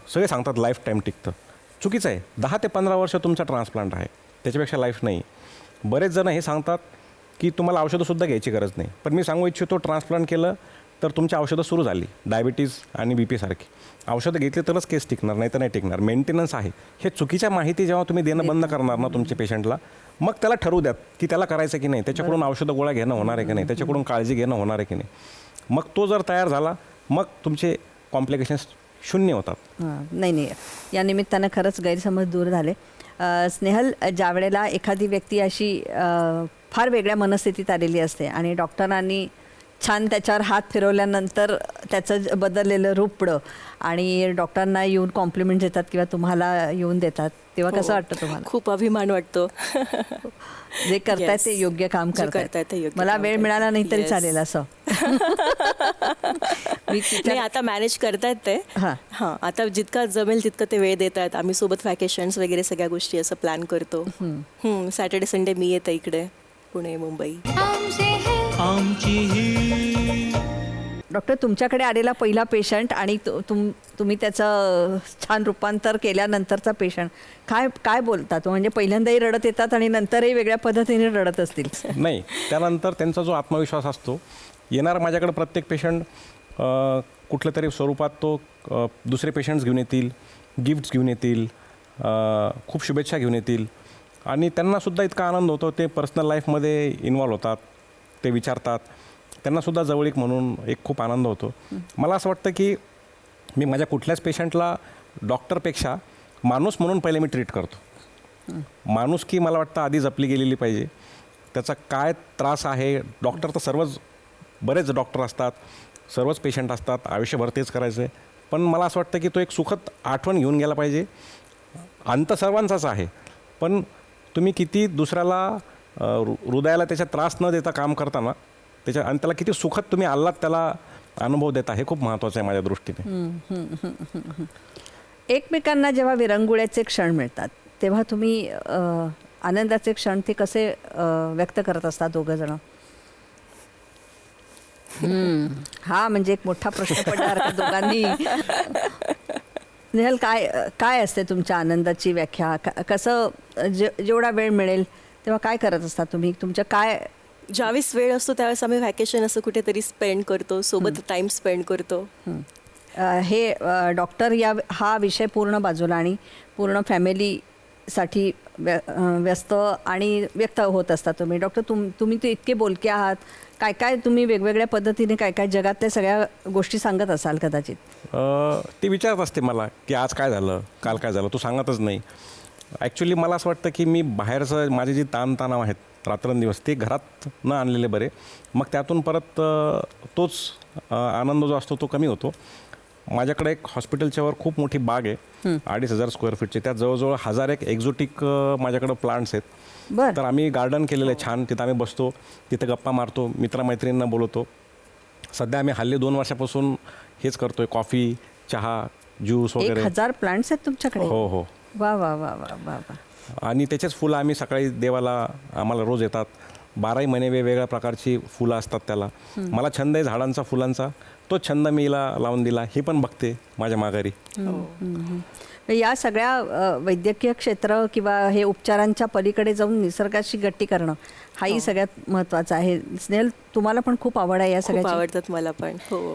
सगळे सांगतात लाईफ टाईम टिकतं. चुकीचं आहे. 10 ते 15 वर्ष तुमचा ट्रान्सप्लांट आहे, त्याच्यापेक्षा लाईफ नाही. बरेच जण हे सांगतात की तुम्हाला औषधंसुद्धा घ्यायची गरज नाही. पण मी सांगू इच्छितो, ट्रान्सप्लांट केलं तर तुमची औषधं सुरू झाली, डायबिटीज आणि BP सारखी औषधं घेतली तरच केस टिकणार, नाही तर नाही टिकणार. मेंटेनन्स आहे. हे चुकीच्या माहिती जेव्हा तुम्ही देणं बंद करणार ना तुमच्या पेशंटला, मग त्याला ठरवू द्यात की त्याला करायचं की नाही, त्याच्याकडून औषधं गोळ्या घेणं होणार आहे की नाही, त्याच्याकडून काळजी घेणं होणार आहे की नाही. मग तो जर तयार झाला, मग तुमचे कॉम्प्लिकेशन्स शून्य होतात. नाही, या निमित्तानं खरंच गैरसमज दूर झाले. स्नेहल, ज्या वेळेला एखादी व्यक्ती अशी फार वेगळ्या मनस्थितीत आलेली असते आणि डॉक्टरांनी छान त्याच्यावर हात फिरवल्यानंतर त्याचं बदललेलं रूप पुढं आणि डॉक्टरांना येऊन कॉम्प्लिमेंट देतात किंवा तुम्हाला येऊन देतात, तेव्हा कसं वाटतं तुम्हाला? खूप अभिमान वाटतो. जे करतायत ते योग्य काम करतायत. मला वेळ मिळाला नाही तरी चालेल असं. नाही, आता मॅनेज करतायत ते. हां, आता जितका जमेल तितकं ते वेळ देत आहेत. आम्ही सोबत वॅकेशन्स वगैरे सगळ्या गोष्टी असं प्लॅन करतो. सॅटर्डे संडे मी येते इकडे, पुणे, मुंबई. डॉक्टर, तुमच्याकडे आलेला पहिला पेशंट आणि तुम्ही त्याचं छान रूपांतर केल्यानंतरचा पेशंट काय बोलतात? म्हणजे पहिल्यांदाही रडत येतात आणि नंतरही वेगळ्या पद्धतीने रडत असतील? नाही, त्यानंतर त्यांचा जो आत्मविश्वास असतो, येणार माझ्याकडे प्रत्येक पेशंट कुठल्या तरी स्वरूपात तो दुसरे पेशंट्स घेऊन येतील, गिफ्ट्स घेऊन येतील, खूप शुभेच्छा घेऊन येतील आणि त्यांनासुद्धा इतका आनंद होतो. ते पर्सनल लाईफमध्ये इन्वॉल्व होतात, ते विचारतात, त्यांनासुद्धा जवळीक म्हणून एक खूप आनंद होतो. मला असं वाटतं की मी माझ्या कुठल्याच पेशंटला डॉक्टरपेक्षा माणूस म्हणून पहिले मी ट्रीट करतो. माणूस की मला वाटतं आधी जपली गेलेली पाहिजे. त्याचा काय त्रास आहे, डॉक्टर तर बरेच डॉक्टर असतात, सर्वच पेशंट असतात, आयुष्यभर तेच करायचं आहे. पण मला असं वाटतं की तो एक सुखद आठवण घेऊन गेला पाहिजे. अंत सर्वांचाच आहे, पण तुम्ही किती दुसऱ्याला हृदयाला त्याचा त्रास न देता काम करताना आणि त्याला किती सुखद तुम्ही आल्हाद त्याला अनुभव देता, हे खूप महत्त्वाचं आहे माझ्या दृष्टीने. एकमेकांना जेव्हा विरंगुळ्याचे क्षण मिळतात तेव्हा तुम्ही आनंदाचे क्षण ते कसे व्यक्त करत असतात दोघं जण? हा म्हणजे एक मोठा प्रश्न पडला दोघांनी. स्नेहल, काय असते तुमच्या आनंदाची व्याख्या? कसं जेवढा वेळ मिळेल तेव्हा काय करत असता तुम्ही? तुमच्या काय ज्यावेळेस वेळ असतो त्यावेळेस आम्ही व्हॅकेशन असं कुठेतरी स्पेंड करतो, सोबत टाईम स्पेंड करतो. हे डॉक्टर हा विषय पूर्ण बाजूला आणि पूर्ण फॅमिलीसाठी व्यस्त आणि व्यक्त होत असता तुम्ही. डॉक्टर तुम्ही ते इतके बोलके आहात, काय काय तुम्ही वेगवेगळ्या पद्धतीने काय काय जगातल्या सगळ्या गोष्टी सांगत असाल कदाचित. ती विचारत असते मला की आज काय झालं, काल काय झालं, तू सांगतच नाही. ॲक्च्युली मला असं वाटतं की मी बाहेरचं माझे जे ताणतणाव आहेत रात्रंदिवस ते घरात न आणलेले बरे. मग त्यातून परत तोच आनंद जो असतो तो कमी होतो. माझ्याकडे एक हॉस्पिटलच्या वर खूप मोठी बाग आहे, 2,500 स्क्वेअर फीटची. त्यात जवळजवळ 1,000 एक्झोटिक माझ्याकडं प्लांट्स आहेत. बरं. तर आम्ही गार्डन केलेलं आहे छान. तिथं आम्ही बसतो, तिथं गप्पा मारतो, मित्रमैत्रिणींना बोलवतो. सध्या आम्ही हल्ली 2 वर्षापासून हेच करतोय, कॉफी, चहा, ज्यूस वगैरे. 1,000 प्लांट्स आहेत तुमच्याकडे? हो हो. वा वा वा वा वा वा. आणि त्याचेच फुलं आम्ही सकाळी देवाला आम्हाला रोज येतात. 12 महिने वेगवेगळ्या प्रकारची फुलं असतात त्याला. मला छंद आहे झाडांचा, फुलांचा. तो छंद मी हिला लावून दिला. ही पण बघते माझ्या माघारी. या सगळ्या वैद्यकीय क्षेत्र किंवा हे उपचारांच्या पलीकडे जाऊन निसर्गाशी गट्टी करणं हाही सगळ्यात महत्त्वाचं आहे. स्नेहल, तुम्हाला पण खूप आवड आहे या खूप सगळ्या? आवडतात मला पण. हो.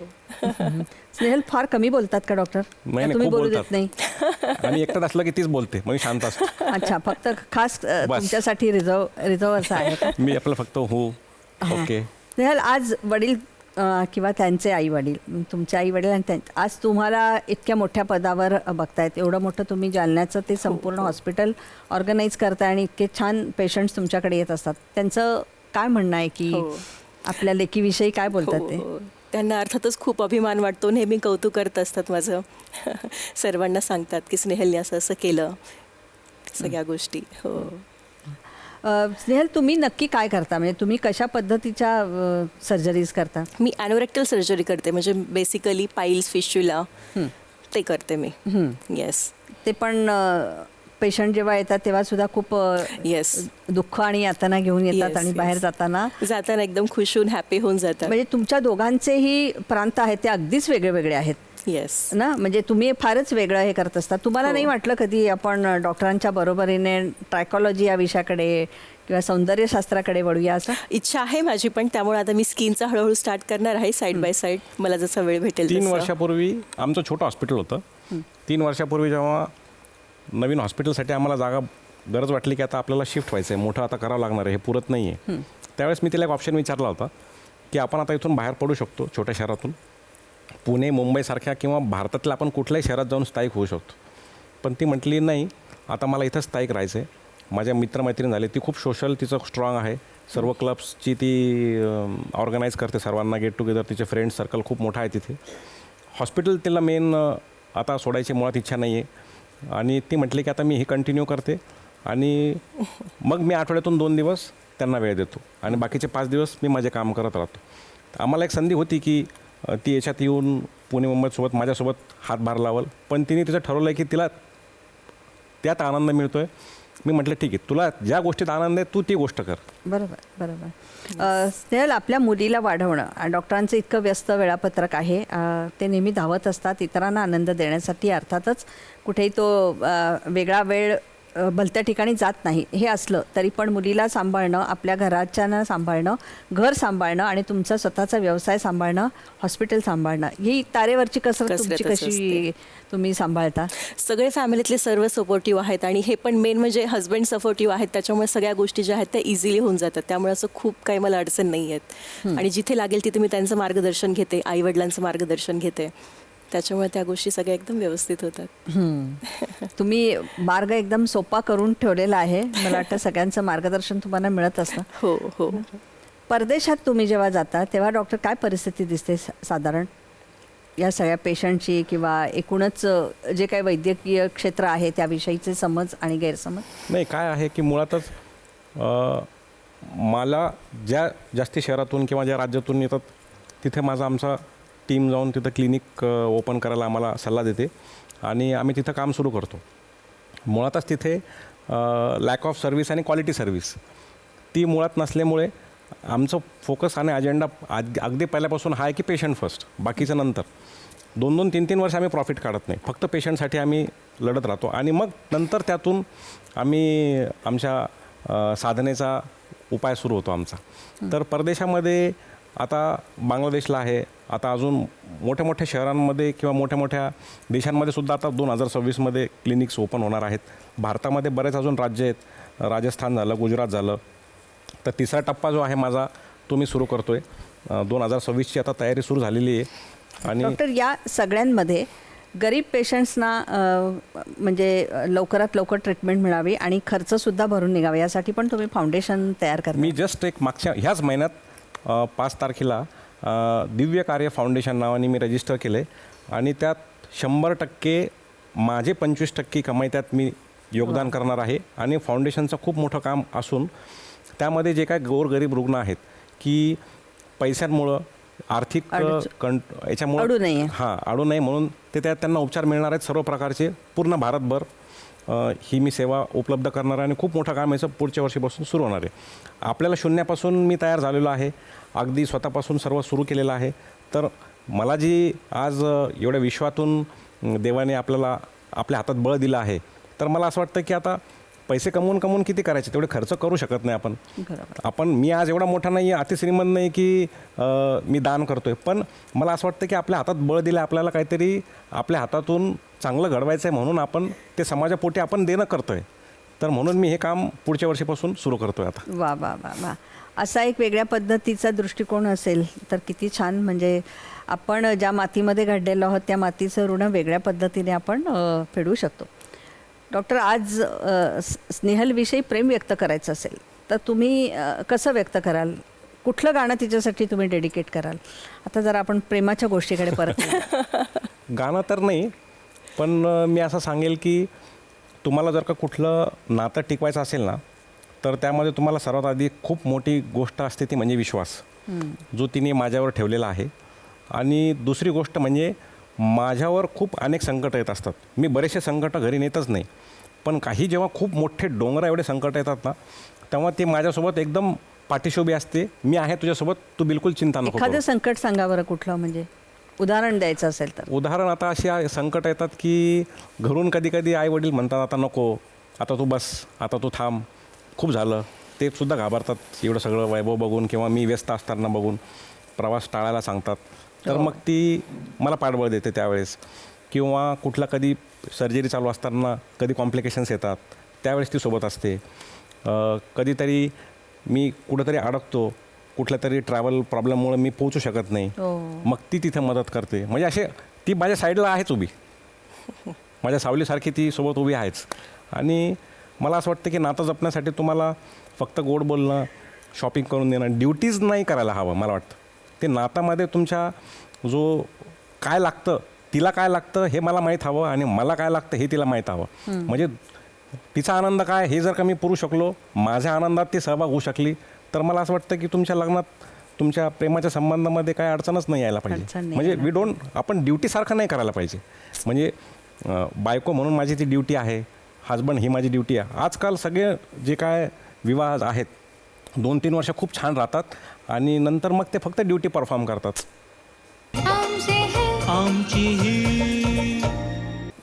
स्नेहल फार कमी बोलतात का डॉक्टर? नाही, तुम्ही खूप बोलू देत बोलतात. नाही? आणि एकटं असलं की तीच बोलते, मग मी शांत असतो. अच्छा, फक्त खास तुमच्यासाठी रिझर्व असं आहे का? मी आपलं फक्त हो ओके. स्नेहल, आज वडील किंवा त्यांचे आई वडील, तुमचे आई वडील आणि आज तुम्हाला इतक्या मोठ्या पदावर बघतायत. एवढं मोठं तुम्ही जालन्याचं ते संपूर्ण हॉस्पिटल ऑर्गनाईज करताय आणि इतके छान पेशंट्स तुमच्याकडे येत असतात. त्यांचं काय म्हणणं आहे की आपल्या लेकीविषयी काय बोलतात ते? त्यांना अर्थातच खूप अभिमान वाटतो. नेहमी कौतुक करत असतात माझं. सर्वांना सांगतात की स्नेहलने असं असं केलं, सगळ्या गोष्टी. हो. स्नेहल, तुम्ही नक्की काय करता? म्हणजे तुम्ही कशा पद्धतीच्या सर्जरीज करता? मी ॲनोरेक्टल सर्जरी करते, म्हणजे बेसिकली पाईल्स, फिस्च्युला ते करते मी. येस. ते पण पेशंट जेव्हा येतात तेव्हा सुद्धा खूप येस दुःख आणि यातना घेऊन येतात. Yes, आणि yes. बाहेर जाताना एकदम खुश होऊन हॅपी होऊन जातात. म्हणजे तुमच्या दोघांचेही प्रांत आहेत ते अगदीच वेगळे वेगळे आहेत येस ना. म्हणजे तुम्ही फारच वेगळं हे करत असता. तुम्हाला नाही वाटलं कधी आपण डॉक्टरांच्या बरोबरीने ट्रायकॉलॉजी या विषयाकडे किंवा सौंदर्यशास्त्राकडे वळूया असं? इच्छा आहे माझी पण. त्यामुळे आता मी स्किनचा हळूहळू स्टार्ट करणार आहे, साईड बाय साईड, मला जसा वेळ भेटेल. 3 वर्षापूर्वी आमचं छोटं हॉस्पिटल होतं. 3 वर्षापूर्वी जेव्हा नवीन हॉस्पिटलसाठी आम्हाला जागा गरज वाटली की आता आपल्याला शिफ्ट व्हायचं आहे, मोठं आता करावं लागणार आहे, हे पुरत नाही आहे, त्यावेळेस मी तिला एक ऑप्शन विचारला होता की आपण आता इथून बाहेर पडू शकतो, छोट्या शहरातून पुणे, मुंबईसारख्या किंवा भारतातल्या आपण कुठल्याही शहरात जाऊन स्थायिक होऊ शकतो. पण ती म्हटली नाही, आता मला इथं स्थायिक राहायचं आहे. माझ्या मित्रमैत्रीण झाले, ती खूप सोशल, तिचं स्ट्रॉंग आहे. सर्व क्लब्सची ती ऑर्गनाईज करते, सर्वांना गेट टुगेदर. तिचे फ्रेंड सर्कल खूप मोठा आहे तिथे. हॉस्पिटल तिला मेन आता सोडायची मुळात इच्छा नाही आहे. आणि ती म्हटली की आता मी हे कंटिन्यू करते आणि मग मी आठवड्यातून 2 दिवस त्यांना वेळ देतो आणि बाकीचे 5 दिवस मी माझे काम करत राहतो. आम्हाला एक संधी होती की ती याच्यात येऊन पुणे मुंबईसोबत माझ्यासोबत हातभार लावल, पण तिने तिचं ठरवलं आहे की तिला त्यात आनंद मिळतो आहे. मी म्हटलं ठीक आहे, तुला ज्या गोष्टीत आनंद आहे तू ती गोष्ट कर. बरोबर बरोबर. स्नेहल, आपल्या मुलीला वाढवणं, डॉक्टरांचं इतकं व्यस्त वेळापत्रक आहे, ते नेहमी धावत असतात इतरांना आनंद देण्यासाठी. अर्थातच कुठेही तो वेगळा वेळ भलत्या ठिकाणी जात नाही. हे असलं तरी पण मुलीला सांभाळणं, आपल्या घराच्यांना सांभाळणं, घर सांभाळणं आणि तुमचा स्वतःचा व्यवसाय सांभाळणं, हॉस्पिटल सांभाळणं, ही तारेवरची कसरत तुमची कशी तुम्ही सांभाळता? सगळे फॅमिलीतले सर्व सपोर्टिव्ह आहेत आणि हे पण मेन म्हणजे हस्बंड सपोर्टिव्ह आहेत. त्याच्यामुळे सगळ्या गोष्टी ज्या आहेत त्या इझिली होऊन जातात. त्यामुळे असं खूप काही मला अडचण नाही आहेत. आणि जिथे लागेल तिथे मी त्यांचं मार्गदर्शन घेते, आईवडिलांचं मार्गदर्शन घेते. त्याच्यामुळे त्या गोष्टी सगळ्या एकदम व्यवस्थित होतात. तुम्ही मार्ग एकदम सोपा करून ठेवलेला आहे. मला वाटतं सगळ्यांचं मार्गदर्शन तुम्हाला मिळत असतं. हो हो. परदेशात तुम्ही जेव्हा जाता तेव्हा डॉक्टर काय परिस्थिती दिसते साधारण या सगळ्या पेशंटची किंवा एकूणच जे काही वैद्यकीय क्षेत्र आहे त्याविषयीचे समज आणि गैरसमज? नाही, काय आहे की मुळातच मला ज्या जास्ती शहरातून किंवा ज्या राज्यातून येतात तिथे आमचा टीम जाऊन तिथं क्लिनिक ओपन करायला आम्हाला सल्ला देते आणि आम्ही तिथं काम सुरू करतो. मुळातच तिथे लॅक ऑफ सर्व्हिस आणि क्वालिटी सर्व्हिस ती मुळात नसल्यामुळे आमचं फोकस आणि अजेंडा अगदी पहिल्यापासून हा आहे की पेशंट फर्स्ट, बाकीचं नंतर. 2-2, 3-3 वर्ष आम्ही प्रॉफिट काढत नाही, फक्त पेशंटसाठी आम्ही लढत राहतो आणि मग नंतर त्यातून आम्ही आमच्या साधनेचा उपाय सुरू होतो आमचा. तर परदेशामध्ये आता बांगलादेशला आहे, आता अजून मोठ्या मोठ्या शहरांमध्ये किंवा मोठ्या मोठ्या देशांमध्ये सुद्धा आता 2026मध्ये क्लिनिक्स ओपन होणार आहेत. भारतामध्ये बरेच अजून राज्य आहेत, राजस्थान झालं, गुजरात झालं. तर तिसरा टप्पा जो आहे माझा तो मी सुरू करतो आहे. 2026ची आता तयारी सुरू झालेली आहे. आणि डॉक्टर, या सगळ्यांमध्ये गरीब पेशंट्सना म्हणजे लवकरात लवकर ट्रीटमेंट मिळावी आणि खर्चसुद्धा भरून निघावा यासाठी पण तुम्ही फाउंडेशन तयार करता. मी जस्ट एक मागच्या ह्याच महिन्यात 5 तारखेला दिव्य कार्य फाउंडेशन नावाने मी रजिस्टर केले आणि त्यात 100% माझे 25% कमाई त्यात मी योगदान करणार आहे. आणि फाउंडेशनचं खूप मोठं काम असून त्यामध्ये जे काय गोरगरीब रुग्ण आहेत की पैशांमुळं आर्थिक याच्यामुळे अडू नये. अडू नये म्हणून ते त्यांना उपचार मिळणार आहेत सर्व प्रकारचे पूर्ण भारतभर. ही मी सेवा उपलब्ध करणार आहे आणि खूप मोठं काम याचं पुढच्या वर्षीपासून सुरू होणार आहे. आपल्याला शून्यापासून मी तयार झालेलो आहे, अगदी स्वतःपासून सर्व सुरू केलेलं आहे. तर मला जी आज एवढ्या विश्वातून देवाने आपल्याला आपल्या हातात बळ दिलं आहे, तर मला असं वाटतं की आता पैसे कमवून किती करायचे, तेवढे खर्च करू शकत नाही आपण. मी आज एवढा मोठा नाही आहे, अतिश्रीमंत नाही की मी दान करतो आहे, पण मला असं वाटतं की आपल्या हातात बळ दिलं, आपल्याला काहीतरी आपल्या हातातून चांगलं घडवायचं आहे म्हणून आपण ते समाजापोटी आपण देणं करतो आहे. तर म्हणून मी हे काम पुढच्या वर्षीपासून सुरू करतो आहे आता. वा वा वा वा, असा एक वेगळ्या पद्धतीचा दृष्टिकोन असेल तर किती छान. म्हणजे आपण ज्या मातीमध्ये घडलेलो आहोत त्या मातीचं ऋण वेगळ्या पद्धतीने आपण फेडू शकतो. डॉक्टर, आज स्नेहलविषयी प्रेम व्यक्त करायचं असेल तर तुम्ही कसं व्यक्त कराल? कुठलं गाणं तिच्यासाठी तुम्ही डेडिकेट कराल? आता जरा आपण प्रेमाच्या गोष्टीकडे परत गाणं तर नाही, पण मी असं सांगेल की तुम्हाला जर का कुठलं नातं टिकवायचं असेल ना, तर त्यामध्ये तुम्हाला सर्वात आधी खूप मोठी गोष्ट असते ती म्हणजे विश्वास, जो तिने माझ्यावर ठेवलेला आहे. आणि दुसरी गोष्ट म्हणजे माझ्यावर खूप अनेक संकटं येत असतात. मी बरेचसे संकटं घरी नेतच नाही, पण काही जेव्हा खूप मोठे डोंगर एवढे संकट येतात ना, तेव्हा ती माझ्यासोबत एकदम पाठीशी उभी असते. मी आहे तुझ्यासोबत, तू बिलकुल चिंता नको करू. एखादं संकट सांगा बरं, कुठलं म्हणजे उदाहरण द्यायचं असेल तर. उदाहरण आता अशी संकट येतात की घरून कधी कधी आई वडील म्हणतात आता नको, आता तू बस, आता तू थांब, खूप झालं. ते सुद्धा घाबरतात एवढं सगळं वैभव बघून किंवा मी व्यस्त असताना बघून प्रवास टाळायला सांगतात. तर मग ती मला पाठबळ देते त्यावेळेस. किंवा कुठला कधी सर्जरी चालू असताना कधी कॉम्प्लिकेशन्स येतात, त्यावेळेस ती सोबत असते. कधीतरी मी कुठंतरी अडकतो, कुठल्या तरी ट्रॅव्हल प्रॉब्लेममुळे मी पोहोचू शकत नाही, मग ती तिथं मदत करते. म्हणजे असे ती माझ्या साईडला आहेच उभी, माझ्या सावलीसारखी ती सोबत उभी आहेच. आणि मला असं वाटतं की नातं जपण्यासाठी तुम्हाला फक्त गोड बोलणं, शॉपिंग करून देणं, ड्युटीज नाही करायला हवं. मला वाटतं ते नातामध्ये तुमच्या जो काय लागतं, तिला काय लागतं हे मला माहीत हवं आणि मला काय लागतं हे तिला माहीत हवं. म्हणजे तिचा आनंद काय हे जर का मी पुरू शकलो, माझ्या आनंदात ती सहभाग होऊ शकली, तर मला असं वाटतं की तुमच्या लग्नात, तुमच्या प्रेमाच्या संबंधामध्ये काय अडचणच नाही यायला पाहिजे. म्हणजे आपण ड्युटीसारखं नाही करायला पाहिजे. म्हणजे बायको म्हणून माझी ती ड्युटी आहे, हजबंड ही माझी ड्युटी आहे. आजकाल सगळे जे काय विवाह आहेत 2-3 वर्ष खूप छान राहतात आणि नंतर मग ते फक्त ड्युटी परफॉर्म करतात.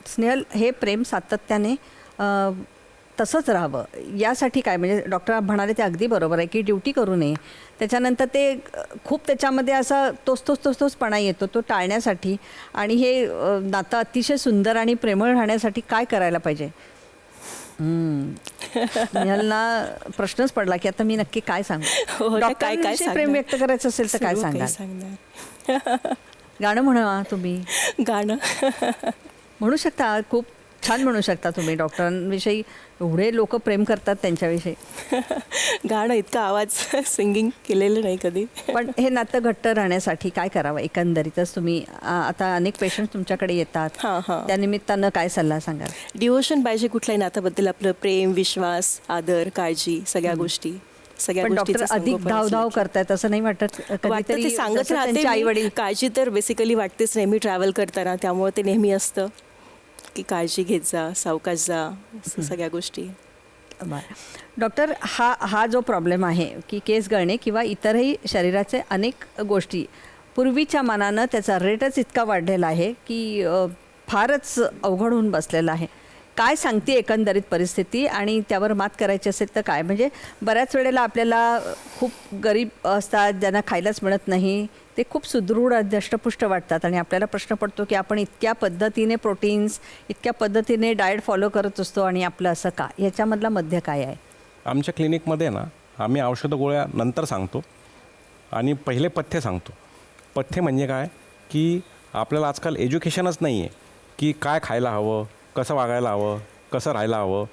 स्नेहल, हे प्रेम सातत्याने तसंच राहावं यासाठी काय, म्हणजे डॉक्टर म्हणाले ते अगदी बरोबर आहे की ड्युटी करू नये. त्याच्यानंतर ते खूप त्याच्यामध्ये असा तोचपणा येतो, तो टाळण्यासाठी आणि हे नातं अतिशय सुंदर आणि प्रेमळ राहण्यासाठी काय करायला पाहिजे? स्नेहलना प्रश्नच पडला की आता मी नक्की काय सांगू. डॉक्टरांविषयी प्रेम व्यक्त करायचं असेल तर काय सांगाल? गाणं म्हणा तुम्ही. गाणं म्हणू शकता, खूप छान म्हणू शकता तुम्ही. डॉक्टरांविषयी एवढे लोक प्रेम करतात त्यांच्याविषयी. गाणं इतका आवाज सिंगिंग केलेलं नाही कधी. पण हे नातं घट्ट राहण्यासाठी काय करावं एकंदरीतच? तुम्ही आता अनेक पेशंट तुमच्याकडे येतात, त्या निमित्तानं काय सल्ला सांगाल? डिवोशन पाहिजे कुठल्याही नात्याबद्दल, आपलं प्रेम, विश्वास, आदर, काळजी, सगळ्या गोष्टी. पण डॉक्टर अधिक धावधाव करतायत असं नाही वाटत? कधीतरी सांगत राहते आई वडील. काळजी तर बेसिकली वाटतेच नेहमी ट्रॅव्हल करताना, त्यामुळे ते नेहमी असतं की काळजी घेत जा, सावकाश जा, सगळ्या गोष्टी. डॉक्टर, हा जो प्रॉब्लेम आहे की केस गळणे किंवा इतरही शरीराचे अनेक गोष्टी, पूर्वीच्या मानानं त्याचा रेटच इतका वाढलेला आहे की फारच अवघड होऊन बसलेला आहे. काय सांगते एकंदरीत परिस्थिती आणि त्यावर मात करायची असेल तर काय? म्हणजे बऱ्याच वेळेला आपल्याला खूप गरीब असतात, ज्यांना खायलाच मिळत नाही, ते खूप सुदृढ दष्टपुष्ट वाटतात आणि आपल्याला प्रश्न पडतो की आपण इतक्या पद्धतीने प्रोटीन्स, इतक्या पद्धतीने डाएट फॉलो करत असतो आणि आपलं असं का? ह्याच्यामधला मध्य काय आहे? आमच्या क्लिनिकमध्ये ना आम्ही औषधं गोळ्या नंतर सांगतो आणि पहिले पथ्य सांगतो. पथ्य म्हणजे काय की आपल्याला आजकाल एज्युकेशनच नाही आहे की काय खायला हवं, कसं वागायला हवं, कसं राहायला हवं.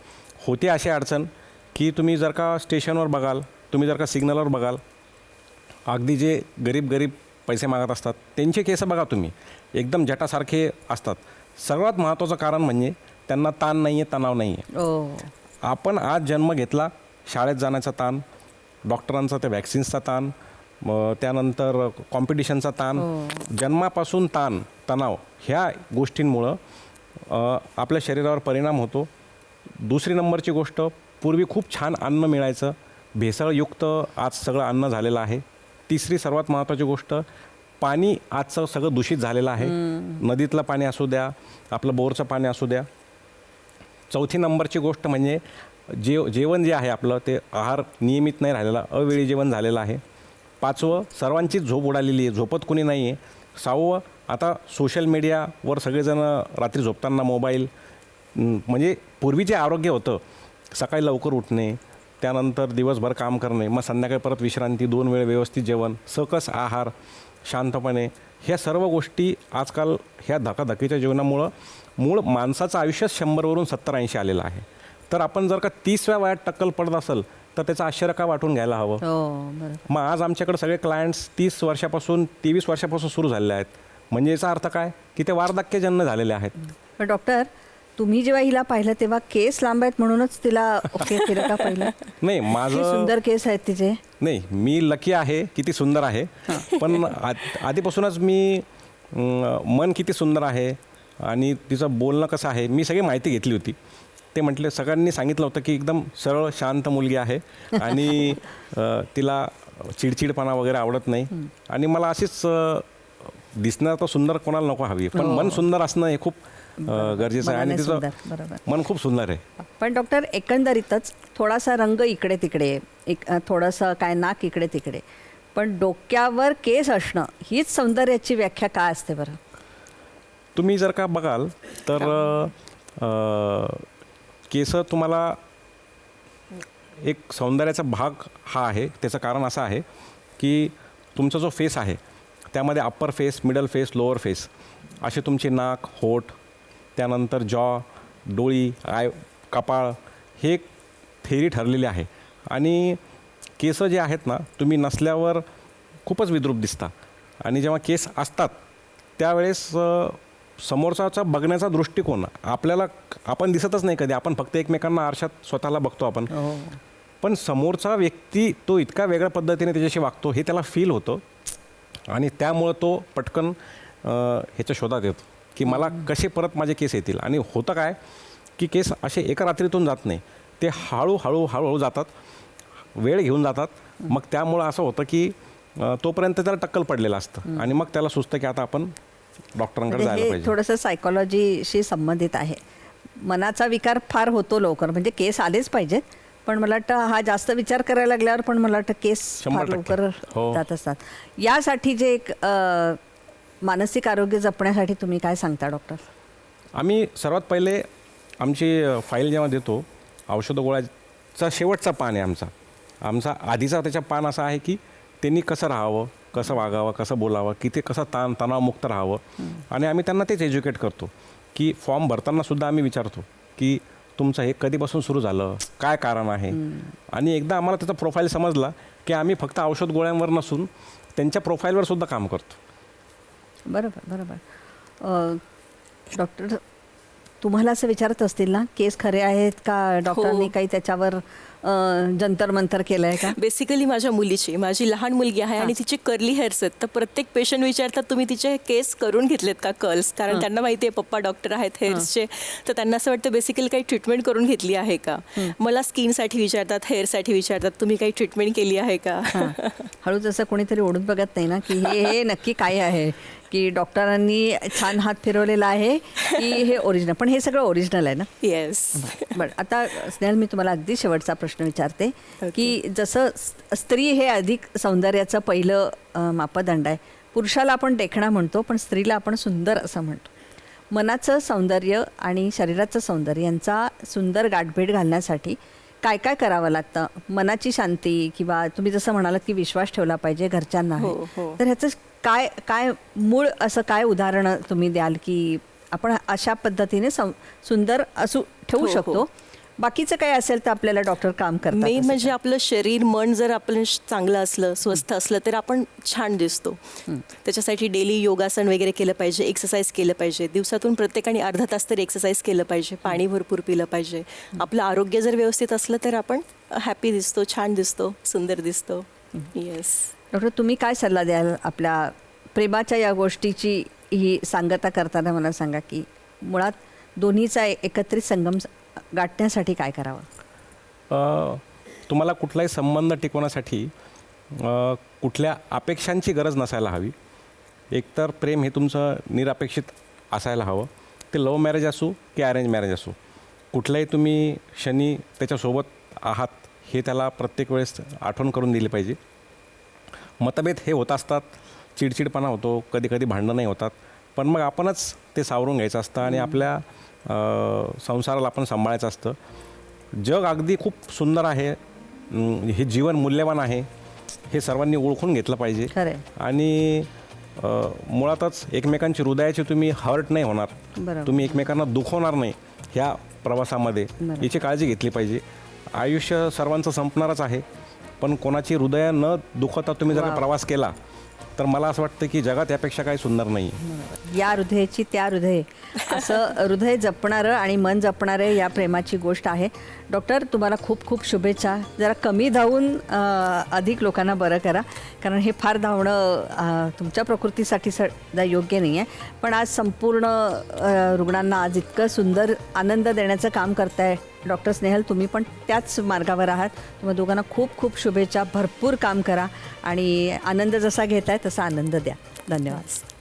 होते अशी अडचण की तुम्ही जर का स्टेशनवर बघाल, तुम्ही जर का सिग्नलवर बघाल, अगदी जे गरीब पैसे मागत असतात त्यांचे केस बघा तुम्ही, एकदम जटासारखे असतात. सर्वात महत्त्वाचं कारण म्हणजे त्यांना ताण नाही आहे, तणाव नाही आहे. आपण आज जन्म घेतला, शाळेत जाण्याचा ताण, डॉक्टरांचा त्या वॅक्सिन्सचा ताण, त्यानंतर कॉम्पिटिशनचा ताण, जन्मापासून ताण तणाव ह्या गोष्टींमुळं आपल्या शरीरावर परिणाम होतो. दुसरी नंबरची गोष्ट, पूर्वी खूप छान अन्न मिळायचं, भेसळयुक्त आज सगळं अन्न झालेलं आहे. तिसरी सर्वात महत्त्वाची गोष्ट, पाणी आजचं सगळं दूषित झालेलं आहे. नदीतलं पाणी असू द्या, आपलं बोरचं पाणी असू द्या. चौथी नंबरची गोष्ट म्हणजे जेवण जे आहे आपलं ते आहार नियमित नाही राहिलेला, अवेळी जेवण झालेलं आहे. पाचवं, सर्वांचीच झोप उडालेली आहे, झोपत कुणी नाही आहे. सहावं, आता सोशल मीडियावर सगळेजण रात्री झोपताना मोबाईल, म्हणजे पूर्वी जे आरोग्य होतं, सकाळी लवकर उठणे, त्यानंतर दिवसभर काम करणे, मग संध्याकाळी परत विश्रांती, 2 वेळ व्यवस्थित जेवण, सकस आहार, शांतपणे, ह्या सर्व गोष्टी आजकाल ह्या धकाधकीच्या जीवनामुळं मूळ माणसाचं आयुष्य 100वरून 70-80 आलेलं आहे. तर आपण जर का 30व्या वयात टक्कल पडत असेल तर त्याचं आश्चर्य का वाटून घ्यायला हवं. मग आज आमच्याकडे सगळे क्लायंट्स 30 वर्षापासून 23 वर्षापासून सुरू झालेले आहेत. म्हणजे याचा अर्थ काय की ते वार्धक्यजन्य झालेले आहेत. पण डॉक्टर, तुम्ही जेव्हा हिला पाहिलं तेव्हा केस लांब आहेत म्हणूनच तिला ओके केलं का पहिलं? नाही, माझं सुंदर केस आहेत तिचे. नाही, मी लकी आहे, किती सुंदर आहे. पण आधीपासूनच मी मन किती सुंदर आहे आणि तिचं बोलणं कसं आहे, मी सगळी माहिती घेतली होती. ते म्हटले, सगळ्यांनी सांगितलं होतं की एकदम सरळ शांत मुलगी आहे आणि तिला चिडचिडपणा वगैरे आवडत नाही आणि मला अशीच दिसणार तर सुंदर कोणाला नको हवी, पण मन सुंदर असणं हे खूप गरजेचं आहे आणि तिचं मन खूप सुंदर आहे. पण डॉक्टर, एकंदरीतच थोडासा रंग इकडे तिकडे, थोडंसं काय नाक इकडे तिकडे, पण डोक्यावर केस असणं हीच सौंदर्याची व्याख्या काय असते बरं? तुम्ही जर का बघाल तर केस तुम्हाला एक सौंदर्याचा भाग हा आहे. त्याचं कारण असं आहे की तुमचा जो फेस आहे त्यामध्ये upper face, middle face, lower face असे तुमचे नाक, होठ, त्यानंतर जॉ, डोळी, कपाळ हे एक थेअरी ठरलेली आहे. आणि केस जे आहेत ना, तुम्ही नसल्यावर खूपच विद्रूप दिसता आणि जेव्हा केस असतात त्यावेळेस समोरचा बघण्याचा दृष्टिकोन आपल्याला, आपण दिसतच नाही कधी, आपण फक्त एकमेकांना आरशात स्वतःला बघतो आपण. पण समोरचा व्यक्ती तो इतका वेगळ्या पद्धतीने त्याच्याशी वागतो हे त्याला फील होतं आणि त्यामुळं तो पटकन ह्याच्या शोधात येतो की मला कसे परत माझे केस येतील. आणि होतं काय की केस असे एका रात्रीतून जात नाही, ते हळूहळू जातात, वेळ घेऊन जातात. मग त्यामुळं असं होतं की तोपर्यंत त्याला टक्कल पडलेलं असतं आणि मग त्याला सुचतं की आता आपण डॉक्टरांकडे जायला पाहिजे. थोडंसं सायकोलॉजीशी संबंधित आहे. मनाचा विकार फार होतो लवकर, म्हणजे केस आलेच पाहिजेत, पण मला वाटतं हा जास्त विचार करायला लागल्यावर पण मला वाटतं केस फार लवकर जात असतात. यासाठी जे एक मानसिक आरोग्य जपण्यासाठी तुम्ही काय सांगता डॉक्टर? आम्ही सर्वात पहिले आमची फाईल जेव्हा देतो, औषध गोळ्याचा शेवटचा पान आहे आमचा आधीचा त्याच्या पान असा आहे की त्यांनी कसं राहावं, कसं वागावं, कसं बोलावं, किती कसं तणावमुक्त राहावं. आणि आम्ही त्यांना तेच एज्युकेट करतो की फॉर्म भरतानासुद्धा आम्ही विचारतो की तुमचं हे कधीपासून सुरू झालं, काय कारण आहे. आणि एकदा आम्हाला त्याचा प्रोफाईल समजला की आम्ही फक्त औषध गोळ्यांवर नसून त्यांच्या प्रोफाईलवर सुद्धा काम करतो. बरोबर. डॉक्टर, तुम्हाला असं विचारत असतील ना, केस खरे आहेत का, डॉक्टरांनी काही त्याच्यावर जंतर मंतर केलं आहे का? बेसिकली माझ्या मुलीची, माझी लहान मुलगी आहे आणि तिचे कर्ली हेअर्स आहेत. तर प्रत्येक पेशंट विचारतात तुम्ही तिचे केस करून घेतलेत का कर्ल्स, कारण त्यांना माहिती आहे पप्पा डॉक्टर आहेत हेअर्सचे. तर त्यांना असं वाटतं बेसिकली काही ट्रीटमेंट करून घेतली आहे का. मला स्किनसाठी विचारतात, हेअरसाठी विचारतात तुम्ही काही ट्रीटमेंट केली आहे का. हळूच असं कोणीतरी ओढून बघत नाही ना की हे नक्की काय आहे, की डॉक्टरांनी छान हात फिरवलेला आहे की हे ओरिजिनल. पण हे सगळं ओरिजिनल आहे ना? येस. बरं, आता स्नेहल मी तुम्हाला अगदी शेवटचा प्रश्न विचारते की जसं स्त्री हे अधिक सौंदर्याचं पहिलं मापदंड आहे. पुरुषाला आपण देखणा म्हणतो, पण स्त्रीला आपण सुंदर असं म्हणतो. मनाचं सौंदर्य आणि शरीराचं सौंदर्य यांचा सुंदर गाठभेट घालण्यासाठी काय काय करावं लागतं? मनाची शांती किंवा तुम्ही जसं म्हणालात की विश्वास ठेवला पाहिजे घरच्यांना आहे. हो. तर ह्याचं काय काय मूळ असं काय उदाहरणं तुम्ही द्याल की आपण अशा पद्धतीने सुंदर असू ठेवू हो. शकतो? बाकीचं काय असेल तर आपल्याला डॉक्टर काम करतात. मेन असं म्हणजे आपलं शरीर मन जर आपलं चांगलं असलं, स्वस्थ असलं तर आपण छान दिसतो. त्याच्यासाठी डेली योगासन वगैरे केलं पाहिजे, एक्सरसाइज केलं पाहिजे. दिवसातून प्रत्येकाने अर्धा तास तरी एक्सरसाइज केलं पाहिजे, पाणी भरपूर पिलं पाहिजे. आपलं आरोग्य जर व्यवस्थित असलं तर आपण हॅपी दिसतो, छान दिसतो, सुंदर दिसतो. येस. डॉक्टर, तुम्ही काय सल्ला द्याल आपल्या प्रेमाच्या या गोष्टीची ही सांगता करताना? मला सांगा की मुळात दोन्हीचा एकत्रित संगम गाठण्यासाठी काय करावं? तुम्हाला कुठलाही संबंध टिकवण्यासाठी कुठल्या अपेक्षांची गरज नसायला हवी. एकतर प्रेम हे तुमचं निरपेक्षित असायला हवं. ते लव्ह मॅरेज असो की अरेंज मॅरेज असो, कुठल्याही तुम्ही क्षणी त्याच्यासोबत आहात हे त्याला प्रत्येक वेळेस आठवण करून दिली पाहिजे. मतभेद हे होत असतात, चिडचिडपणा होतो, कधी कधी भांडणंही होतात, पण मग आपणच ते सावरून घ्यायचं असतं आणि आपल्या संसाराला आपण सांभाळायचं असतं. जग अगदी खूप सुंदर आहे, हे जीवन मूल्यवान आहे, हे सर्वांनी ओळखून घेतलं पाहिजे. खरंय. आणि मुळातच एकमेकांची हृदयाची तुम्ही हर्ट नाही होणार, बरोबर. तुम्ही एकमेकांना दुखवणार नाही ह्या प्रवासामध्ये, याची काळजी घेतली पाहिजे. आयुष्य सर्वांचं संपणारच आहे, पण कोणाची हृदय न दुखवता तुम्ही जर प्रवास केला तर मला असं वाटतं की जगात यापेक्षा काही सुंदर नाही. या हृदयाची त्या हृदय, असं हृदय जपणारं आणि मन जपणारे या प्रेमाची गोष्ट आहे. डॉक्टर, तुम्हाला खूप खूप शुभेच्छा. जरा कमी धावून अधिक लोकांना बरं करा, कारण हे फार धावणं तुमच्या प्रकृतीसाठी सध्या योग्य नाही आहे. पण आज संपूर्ण रुग्णांना आज इतकं सुंदर आनंद देण्याचं काम करताय डॉक्टर स्नेहल. तुम्ही पण त्याच मार्गावर आहात. तुम्हाला दोघांना खूप खूप शुभेच्छा. भरपूर काम करा आणि आनंद जसा घेताय तसा आनंद द्या. धन्यवाद.